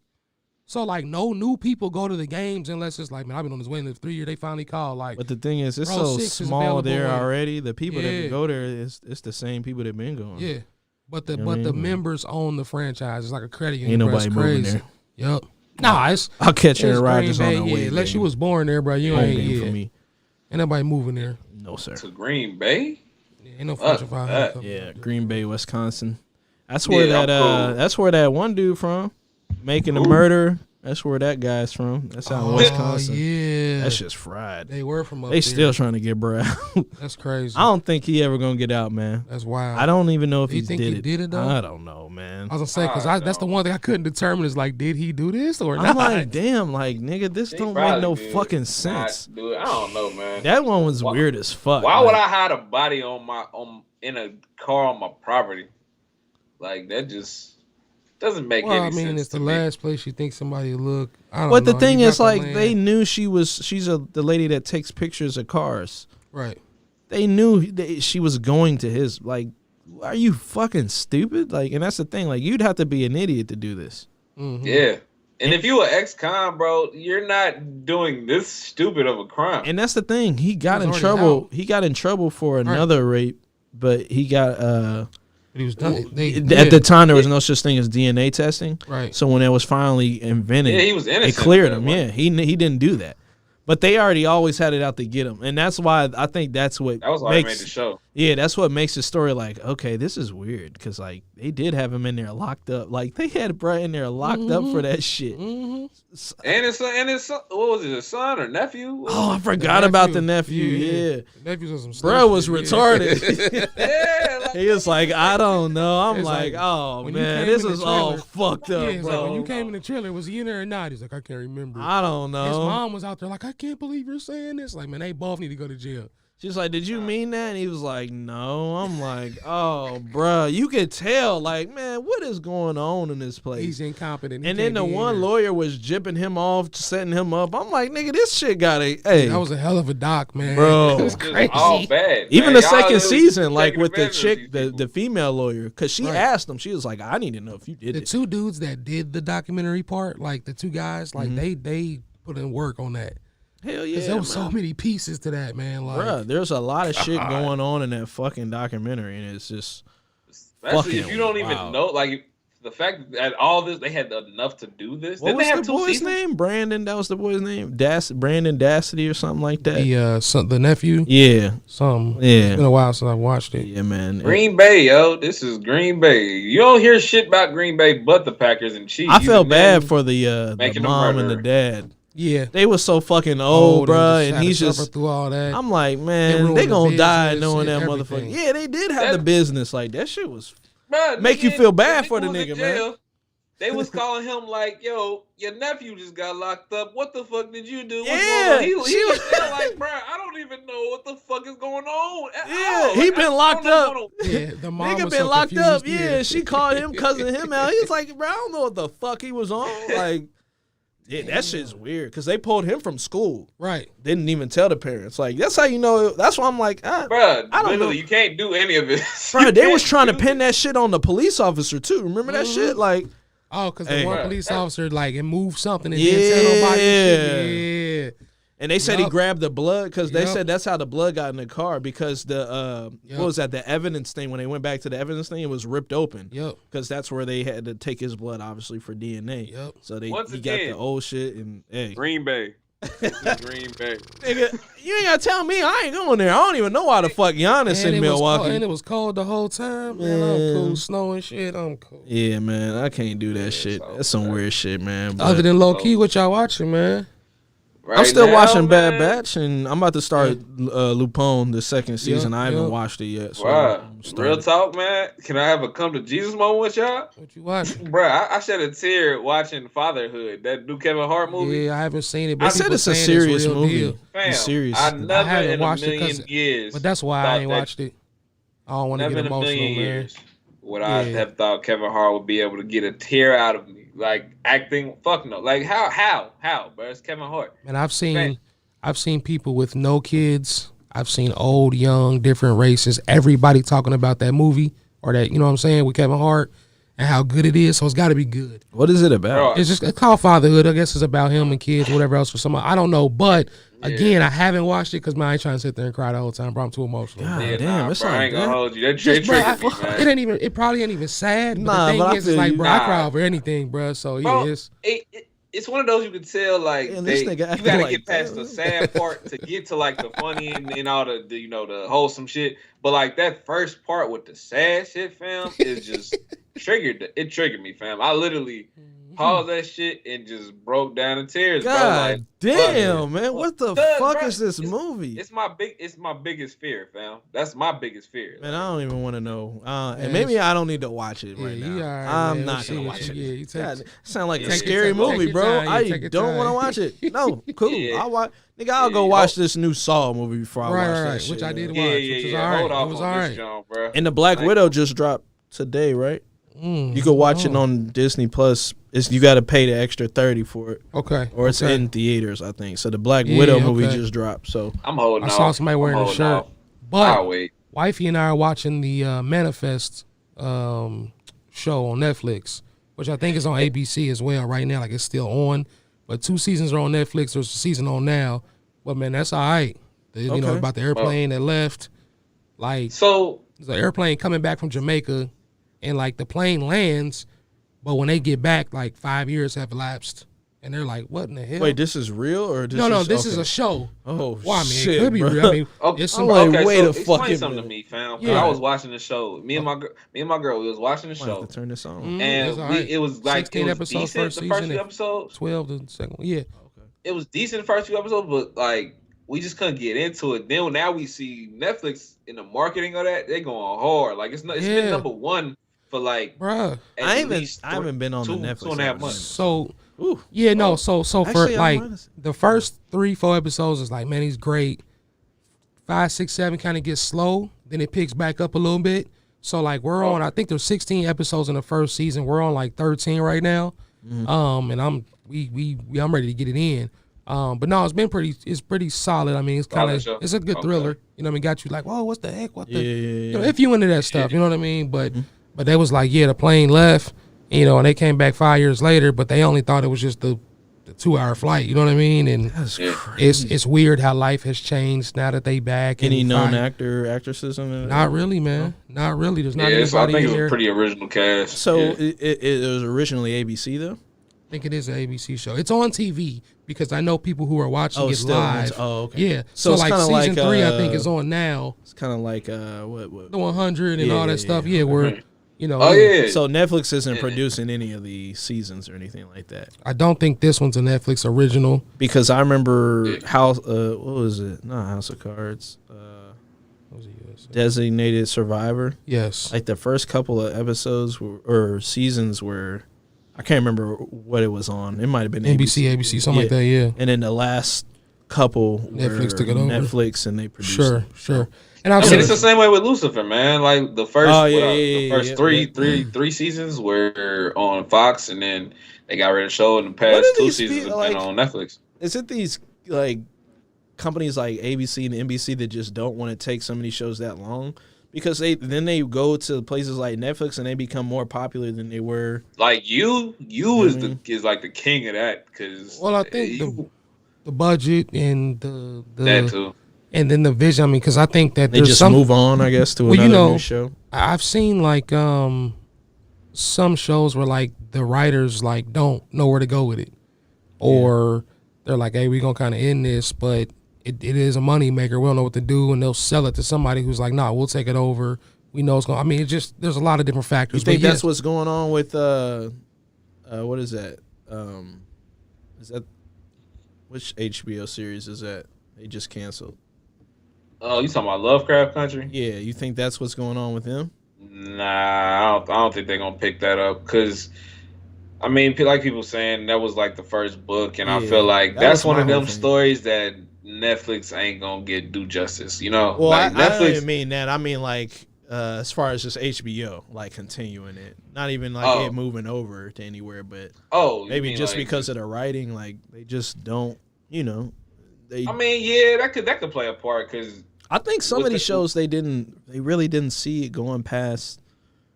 So like no new people go to the games unless it's like, man, I've been on this waiting list for 3 years. They finally call. Like, but the thing is, it's row so 6 is small there available. already. The people that go there, it's the same people that been going. Yeah, but the You know what I the mean? members own the franchise. It's like a credit union. Ain't bro. It's nobody moving crazy. there. Yep. Nah, it's I'll catch Aaron it's Rodgers Green on Bay, that way. unless you was born there, bro. You ain't game for me. Ain't nobody moving there. No sir. To Green Bay? Yeah, ain't no Fortune 500. Yeah, Green Bay, Wisconsin. That's Yeah, where I'm cool. that's where that one dude from, making a murder. That's where that guy's from. That's out in Wisconsin. Yeah, That shit's fried. they were from up They there. still trying to get bro out. That's crazy. I don't think he ever gonna get out, man. That's wild. I don't even know if You he think did he it. did it, though? I don't know, man. I was gonna say because that's the one thing I couldn't determine is like, did he do this or I'm not? like, damn, like nigga, this They don't make probably no did fucking not sense. do it. I don't know, man. That one was weird as fuck. Why would like, I hide a body in a car on my property? Like that just doesn't make Well, any I mean, sense it's the to me. last place you think somebody would look. I don't But know. the thing You is, got the like, land. they knew she's the lady that takes pictures of cars. right. They knew she was going to his. Like, are you fucking stupid? Like, and that's the thing. Like, you'd have to be an idiot to do this. Mm-hmm. Yeah. And if you an ex-con, bro, you're not doing this stupid of a crime. And that's the thing. He got was in already trouble. out. He got in trouble for another rape, but he got He was done. at the time there was no such thing as DNA testing. Right. So when it was finally invented, Yeah, he was innocent it cleared at him. that Yeah, he didn't do that. But they already always had it out to get him, and that's why I think that's what That was why I made makes the show. yeah, that's what makes the story like, okay, this is weird because like they did have him in there locked up, like they had Brett in there locked up for that shit. Mm-hmm. And his son, what was it, his son or nephew? Oh, I forgot about the nephew. Yeah, Nephews was some stuff. bro was shit, yeah. retarded. Yeah, like, He was like, I don't know. I'm It's like, like, oh when you man, came this in the is all trailer- fucked Yeah, up, it's like bro. when you came in the trailer, was he in there or not? He's like, I can't remember. I don't His know. mom was out there like, I can't believe you're saying this. Like, man, they both need to go to jail. She's like, did you mean that? And he was like, no. I'm like, oh, bruh, you could tell, like, man, what is going on in this place? He's incompetent. He And then can't the be in one here. lawyer was jipping him off, setting him up. I'm like, nigga, this shit got a, hey, That was a hell of a doc, man. Bro. It was just crazy. all bad. even man. the Y'all second just season, like taking with the advantage of chick, these the people. female lawyer, because she Right. asked him, she was like, I need to know if you did The it. two dudes that did the documentary part, like the two guys, like they put in work on that. Hell yeah, Because there was man. so many pieces to that, man. Like, Bruh, there's a lot of shit going on in that fucking documentary, and it's just Especially if fucking you don't even wild. know, like the fact that all this, they had enough to do this. what Didn't was they have the two boy's seasons? name? Brandon. That was the boy's name. Brandon Dassity or something like that. the nephew, Yeah, something. Yeah. It's been a while since I watched it. yeah, man. Green Bay, yo, this is Green Bay. You don't hear shit about Green Bay, but the Packers and Chiefs. I felt Even bad them for the making a mom and the murderer. dad. Yeah. They were so fucking old, bruh, just and he's had to just. suffer through all that. I'm like, They man, ruined they the gonna die business knowing that and motherfucker. everything. Yeah, they did have the That- business. Like that shit was. Bruh, Make you nigga, feel bad the for the was in nigga, man. jail. They was calling him like, yo, your nephew just got locked up. What the fuck did you do? What's Yeah, going on? He she was was- there like, bruh, I don't even know what the fuck is going on. at Yeah, all. he Like, been I don't locked know up. what's going on. Yeah, the mom Nigga was been so locked up. confused, Yeah, she called him, cussing him out. He was like, bro, I don't know what the fuck he was on. Like, yeah, that shit's weird because they pulled him from school. Right. Didn't even tell the parents. Like, that's how you know. That's why I'm like, Bruh, I don't literally, know. you can't do any of this. bro, You they was can't trying to do pin this. that shit on the police officer too. Remember that shit? Like, Oh, because Hey. the one Bruh, police that- officer, like, it moved something and didn't tell nobody. Yeah. and they said he Yup. grabbed the blood because they Yup. said that's how the blood got in the car because the Yup. what was that? The evidence thing when they went back to the evidence thing, it was ripped open. Yep. Because that's where they had to take his blood, obviously, for DNA. Yep. So he Once got again, the old shit and hey. Green Bay. This is Green Bay. Nigga, you ain't gotta tell me I ain't going there. I don't even know why the fuck Giannis in it was Milwaukee. cold, and it was cold the whole time. Man, I'm cool. Snow and shit, I'm cool. Yeah, man, I can't do that shit. so That's some weird shit, man. But Other than low key, what y'all watching, man? I'm still now, watching man. Bad Batch, and I'm about to start Lupin the second season. I haven't watched it yet. So Wow. I'm Real starting. talk, man. Can I have a come to Jesus moment with y'all? What you watching? Bruh, I shed a tear watching Fatherhood, that new Kevin Hart movie. Yeah, I haven't seen it. But I said people it's a saying serious real movie. deal. Fam, It's serious. I I never haven't in a watched it million years. but that's why I ain't watched it. I don't want to Never get in a emotional, million man. years would I Yeah. have thought Kevin Hart would be able to get a tear out of me, like acting. Fuck no, like how, bro? It's Kevin Hart. And I've seen people with no kids. I've seen old, young, different races. Everybody talking about that movie or that, you know what I'm saying, with Kevin Hart and how good it is. So it's got to be good. What is it about? Bro, It's called Fatherhood. I guess it's about him and kids, whatever else for somebody. I don't know. But again, I haven't watched it because I ain't trying to sit there and cry the whole time, bro. I'm too emotional. God yeah, damn, nah, it's bro, I like ain't gonna that. hold you. That Just, bro, triggered me, man. it probably ain't even sad. But Nah, the but I thing is, feel it's like, you. bro, I Nah. cry over anything, bro. So yeah, Bro, it's it's one of those you can tell, like, Man, this nigga you acting gotta like get past that. the sad part to get to like the funny and all the you know the wholesome shit. But like that first part with the sad shit, fam, is just it triggered me, fam. I literally paused that shit and just broke down in tears, bro. God Like, damn, man. What the fuck bro, is this movie? It's my biggest fear, fam. That's my biggest fear. Man, I don't even want to know. And Man, maybe I don't need to watch it right you now. all right, I'm man. not We'll see gonna what watch it. you- yeah, you take- God, it sound like a Take scary your time, movie, take bro. your time, I take your don't want to time. watch it. No, cool. Yeah. I'll watch. Nigga, I'll go Yeah, watch this new Saw movie before I watch that right, shit. which I did watch, Yeah, which is yeah. all right. Hold It off was on all this, right. John, bro. And the Black Widow just dropped today, right? You can watch it on Disney Plus. You got to pay the extra $30 for it, Okay. or it's okay. in theaters, I think. So the Black Widow movie okay. just dropped. So I'm holding I off. saw somebody I'm wearing a holding shirt. off. But I'll wait. Wifey and I are watching the Manifest show on Netflix, which I think is on ABC as well right now. Like it's still on, but 2 seasons are on Netflix. There's a season on now. But man, that's all right. You know Okay. about the airplane that left. Like So there's an airplane coming back from Jamaica, and like the plane lands, but when they get back, like 5 years have elapsed, and they're like, "What in the hell?" wait, this is real or this no, is, this okay. is a show. Oh Well, I mean, shit, it could be bro. real. I mean, okay, it's I'm some. like, okay, wait so a explain fucking something minute. to me, fam. 'Cause Yeah. I was watching the show. Me and my girl, we was watching the I might have show, to turn this on. Mm, and it's all right. it was like 16 it was episodes decent first the first season few and episodes. 12 the second one. Yeah. It was decent the first few episodes, but like we just couldn't get into it. Then now we see Netflix in the marketing of that, they going hard. Like it's been Yeah. number one for like Bruh. at I least haven't been on the Netflix 2.5 ever months. since. So Ooh. yeah, no, so for Actually, I like might have- the first 3-4 episodes is like, man, he's great. 5, 6, 7 kind of gets slow, then it picks back up a little bit. So like we're on, I think there's 16 episodes in the first season. We're on like 13 right now. And I'm ready to get it in. But no, it's pretty solid. I mean, it's kind Solid of show. it's a good Okay. thriller. You know what I mean? Got you like, whoa, what the heck? What the Yeah. you know, if you into that stuff, you know what I mean? But they was like, yeah, the plane left, you know, and they came back 5 years later, but they only thought it was just the 2-hour flight, you know what I mean? And That's Yeah. crazy. it's weird how life has changed now that they back. Any and known fine. actresses in it? Not really, man. Not really. There's not Yeah, so I anybody think in it was there. a pretty original cast. So yeah. it was originally ABC though. I think it is an ABC show. It's on TV because I know people who are watching it still on- live. oh, okay. Yeah. So So, it's like kinda season like, 3, I think is on now. It's kind of like what? The 100 and Yeah, all yeah, that stuff. yeah. Yeah, where you know. Oh yeah. So Netflix isn't producing any of the seasons or anything like that. I don't think this one's a Netflix original. Because I remember House. What was it? Not House of Cards. What was it, yes? Designated Survivor. Yes. Like the first couple of episodes or seasons were, I can't remember what it was on. It might have been ABC, something like that. Yeah. And then the last couple Netflix were took it over. Netflix and they produced. Sure. it. Sure. And I've I seen mean, it's the same way with Lucifer, man. Like the first, Oh, yeah, the first three seasons were on Fox, and then they got rid of the show, and the past What are 2 these seasons people, have been like- on Netflix. Is it these like companies like ABC and NBC that just don't want to take some of these shows that long? Because they go to places like Netflix and they become more popular than they were. Like you is like the king of that, because Well, I think the budget and the that too. and then the vision. I mean, because I think that They there's just some. move on, I guess, to Well, you another know, new show. I've seen like some shows where like the writers like don't know where to go with it, or they're like, hey, we're gonna kind of end this, but it is a money maker. We don't know what to do, and they'll sell it to somebody who's like, nah, we'll take it over. We know it's going. I mean, it just there's a lot of different factors. You think but that's what's going on with what is that? Is that Which HBO series is that? They just canceled. Oh, you talking about Lovecraft Country? Yeah, you think that's what's going on with them? Nah, I don't think they're gonna pick that up because, I mean, like people saying that was like the first book, and I feel like that's one of them stories that Netflix ain't gonna do justice. You know, well, like I Netflix. don't even mean that. I mean like as far as just HBO, like continuing it, not even like it moving over to anywhere, but maybe just like, because of the writing, like they just don't, you know. I mean, yeah, that could play a part because I think some of these shows they really didn't see it going past.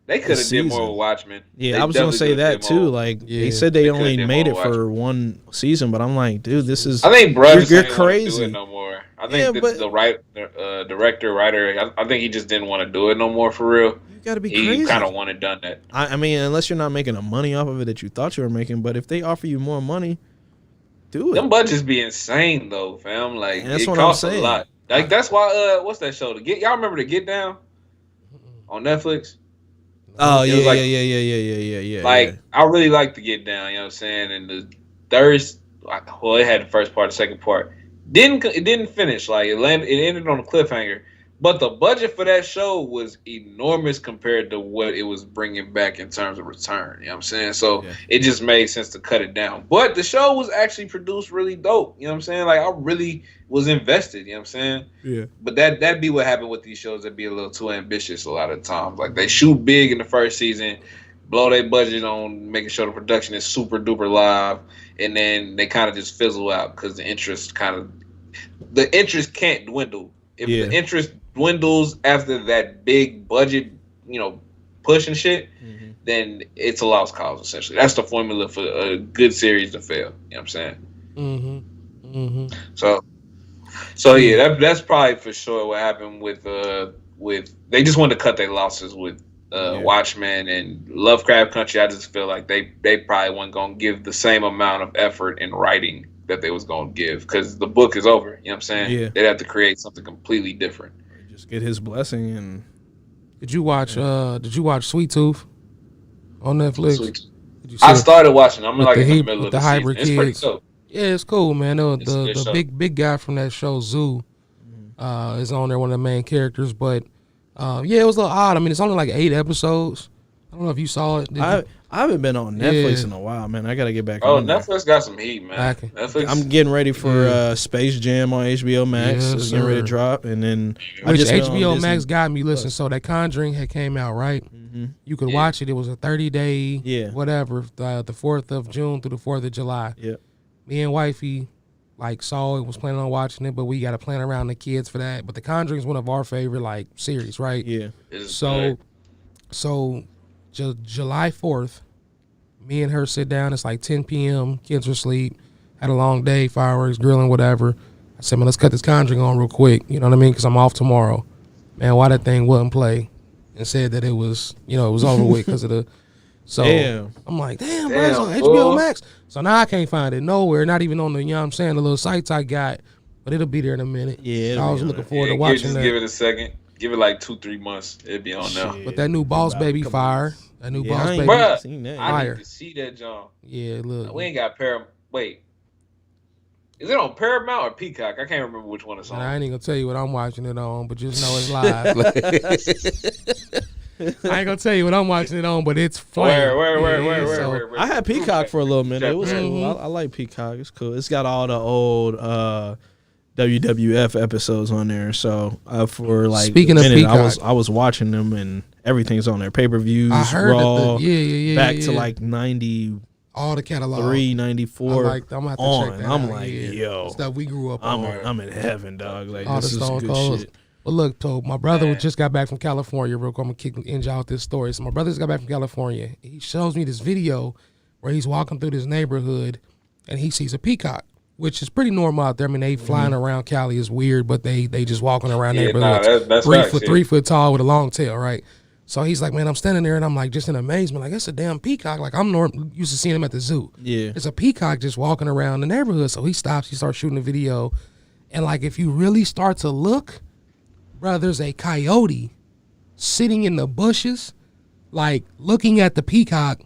They could have did more with Watchmen. Yeah, I was gonna say that too. Like they said they only made it for one season, but I'm like, dude, this is. I think you're crazy. Do it no more. I think the director, writer, I think he just didn't want to do it no more for real. You gotta be crazy. He kind of wanted done that. I mean, unless you're not making the money off of it that you thought you were making, but if they offer you more money, do it. Them budgets be insane though, fam. Like that's it what costs I'm saying. A lot. Like that's why what's that show? Y'all remember The Get Down on Netflix? Oh yeah. Like I really like The Get Down, you know what I'm saying? And the third, well, it had the first part, the second part. It didn't finish. Like it ended on a cliffhanger. But the budget for that show was enormous compared to what it was bringing back in terms of return. You know what I'm saying? So it just made sense to cut it down. But the show was actually produced really dope. You know what I'm saying? Like I really was invested. You know what I'm saying? Yeah. But that'd be what happened with these shows. That'd be a little too ambitious a lot of times. Like they shoot big in the first season, blow their budget on making sure the production is super duper live, and then they kind of just fizzle out because the interest can't dwindle. If the interest dwindles after that big budget, push and shit, then it's a lost cause, essentially. That's the formula for a good series to fail. You know what I'm saying? So yeah, that's probably for sure what happened with they just wanted to cut their losses with Watchmen and Lovecraft Country. I just feel like they probably weren't gonna give the same amount of effort in writing that they was gonna give because the book is over. You know what I'm saying? Yeah. They'd have to create something completely different. Just get his blessing. And Did you watch Sweet Tooth on Netflix? I started watching. I'm like in the middle of the hybrid season. kids. It's pretty dope. Yeah, it's cool, man. The big guy from that show, Zoo, is on there, one of the main characters. But it was a little odd. I mean, it's only like 8 episodes. I don't know if you saw it. I haven't been on Netflix in a while, man. I gotta get back on Netflix got some heat, man. Netflix. I'm getting ready for Space Jam on HBO Max. It's getting ready to drop, and then which HBO Max got me. Listen, so that Conjuring had came out, right? You could watch it. It was a 30-day, whatever, the 4th of June through the 4th of July. Yeah. Me and wifey saw it, was planning on watching it, but we got to plan around the kids for that. But the Conjuring is one of our favorite series, right? Yeah. So July 4th, me and her sit down. It's like 10 p.m. Kids are asleep. Had a long day, fireworks, grilling, whatever. I said, man, let's cut this Conjuring on real quick. You know what I mean? Because I'm off tomorrow. Man, why that thing wouldn't play? And said that it was, it was over with because of the. So I'm like, damn, bro, it's on HBO Max. So now I can't find it nowhere, not even on the, the little sites I got. But it'll be there in a minute. Yeah, I was looking forward to watching just that. Give it a second. Give it like 2-3 months. It'll be on now. But that new Boss Baby fire. That new Boss Baby. Bruh, I need to see that, John. Yeah, look. We ain't got Paramount. Wait. Is it on Paramount or Peacock? I can't remember which one it's on. I ain't gonna tell you what I'm watching it on, but just know it's live. I ain't gonna tell you what I'm watching it on, but it's fun. Where? I had Peacock for a little minute. It was cool. I like Peacock. It's cool. It's got all the old WWF episodes on there. So for speaking of Peacock, I was watching them and everything's on there. Pay-per-views, I heard Raw, back to like 90. All the catalog. 394 I'm gonna have to check that I'm out. like, yo, stuff we grew up on. I'm in heaven, dog. Like all this the is Stone good Colds. shit. Well, look, Tobe, my brother just got back from California. Real quick, I'm gonna end y'all with this story. So my brother just got back from California. He shows me this video where he's walking through this neighborhood and he sees a peacock, which is pretty normal out there. I mean, they flying around Cali is weird, but they just walking around neighborhoods. That's 3 foot tall with a long tail, right? So he's like, man, I'm standing there and I'm like just in amazement. Like, that's a damn peacock. Like, I'm used to seeing him at the zoo. Yeah. It's a peacock just walking around the neighborhood. So he stops, he starts shooting a video. And like, if you really start to look, bro, there's a coyote sitting in the bushes, like looking at the peacock,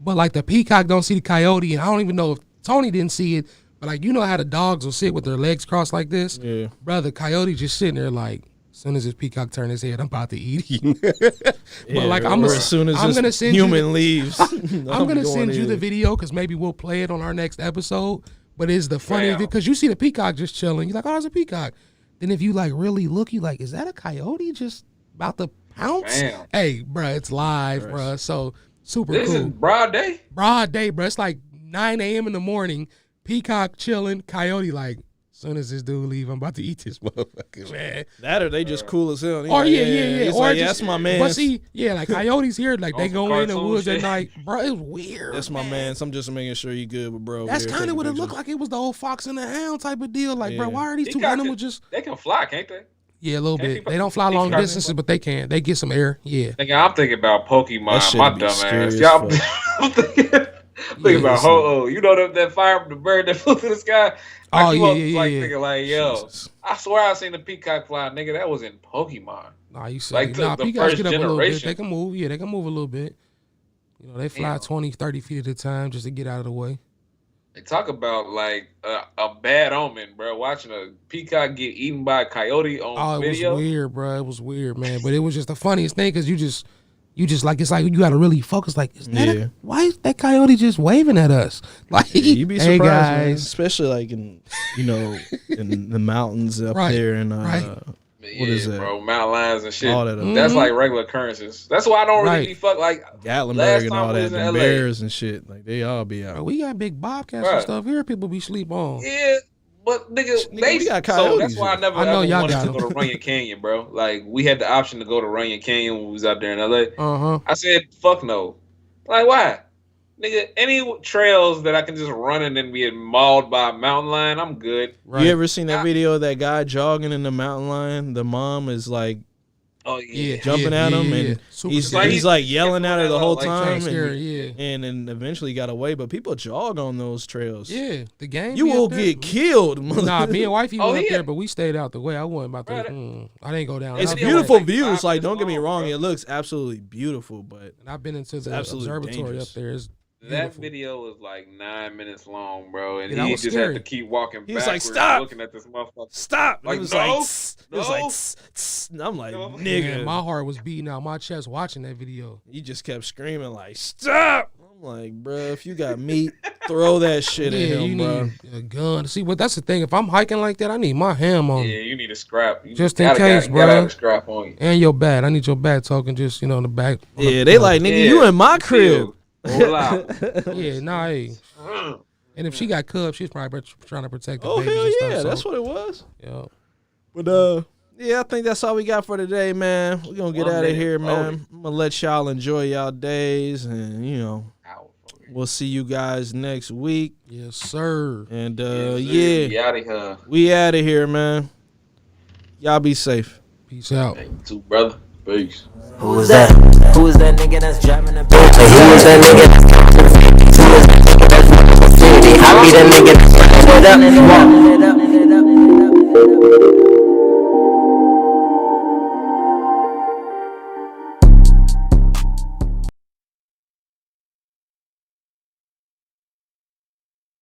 but like the peacock don't see the coyote. And I don't even know if Tony didn't see it, But like, you know how the dogs will sit with their legs crossed like this? Yeah. Brother, coyote just sitting there like, as soon as this peacock turn his head, I'm about to eat him. But like, as soon as this human leaves, I'm gonna send you the video because maybe we'll play it on our next episode. But it's the funny because you see the peacock just chilling. You're like, oh, it's a peacock. Then if you like really look, you like, is that a coyote just about to pounce? Damn. Hey, bro, it's live, bro. So super cool. This is broad day. Broad day, bro. It's like 9 a.m. in the morning. Peacock chilling. Coyote like, as soon as this dude leave, I'm about to eat this motherfucker, man. That or they just cool as hell. Or yeah. It's Or like, just, that's my man. But see, yeah, like coyotes here, like they go in the woods shit. at night, bro. It's weird. That's my man. So I'm just making sure you good with bro. That's kind of what it looked like. It was the old fox and the hound type of deal. Like, bro, why are these two Peacock animals just? They can fly, can't they? Yeah, a little Can't bit. They don't fly long distances, but they can. They get some air. Yeah. Nigga, I'm thinking about Pokemon. My dumb ass. as Y'all, fuck. I'm thinking about Ho-Oh. You know that fire from the bird that flew through the sky? Oh, yeah. Thinking like, yo, Jesus. I swear I seen the peacock fly, nigga. That was in Pokemon. Nah, you see. Like the peacocks first get up a little bit. generation. They can move. Yeah, they can move a little bit. You know, they fly 20, 30 feet at a time just to get out of the way. They talk about like a bad omen, bro. Watching a peacock get eaten by a coyote on video. It was weird, bro. It was weird, man. But it was just the funniest thing because you just like, it's like you got to really focus. Like, is that why is that coyote just waving at us? Like, you be surprised, hey guys, man. Especially like in in the mountains up there and what is that? Bro, mountain lions and shit. All that. That's like regular occurrences. That's why I don't really be like Gatlinburg and all that. The The bears and shit. Like they all be out. Bro, we got big bobcats and stuff here. People be sleep on. Yeah. But nigga, we got coyotes. So that's why I never y'all wanted got to go to Runyon Canyon, bro. Like we had the option to go to Runyon Canyon when we was out there in LA. I said, fuck no. Like why? Nigga, any trails that I can just run and then be mauled by a mountain lion, I'm good. Right. You ever seen that video of that guy jogging in the mountain lion? The mom is like jumping at him and he's like yelling at her the whole time and then eventually got away. But people jog on those trails. Yeah, the game. You will get killed. Nah, me and wifey went up there, but we stayed out the way. I wasn't about to. I didn't go down. It's beautiful views. Like, don't get me wrong, it looks absolutely beautiful. But and I've been into the observatory up there. It's that video was like 9 minutes long, bro, and Yeah, he just had to keep walking He was backwards, like, "Stop!" looking at this motherfucker. Stop! Like, It was no, like, no. it was like, tss, tss. And I'm like, No. nigga. Man, my heart was beating out my chest watching that video. He just kept screaming like, "Stop!" I'm like, bro, if you got meat, throw that shit at him, you bro. need a gun. See, but that's the thing. If I'm hiking like that, I need my ham on. Yeah, you need a scrap. You Just in case, gotta bro. have a scrap on you. And your bat. I need your bat talking just, in the back. Yeah, they like, nigga, you in my crib. Roll out. Yeah, nah, hey. And if she got cubs, she's probably trying to protect the Oh, babies hell and yeah, stuff. that's what it was. Yeah. But, yeah, I think that's all we got for today, man. We're going to get 1 out of minute. here, man. I'm going to let y'all enjoy y'all days and, we'll see you guys next week. Yes, sir. And, We out of here. we out of here, man. Y'all be safe. Peace out. Hey, you too, brother. Peace. Who is that? Who is that nigga that's driving the bitch? Who is that nigga that's driving the bitch? Who is that nigga that's driving the city? I be the nigga that's running it up.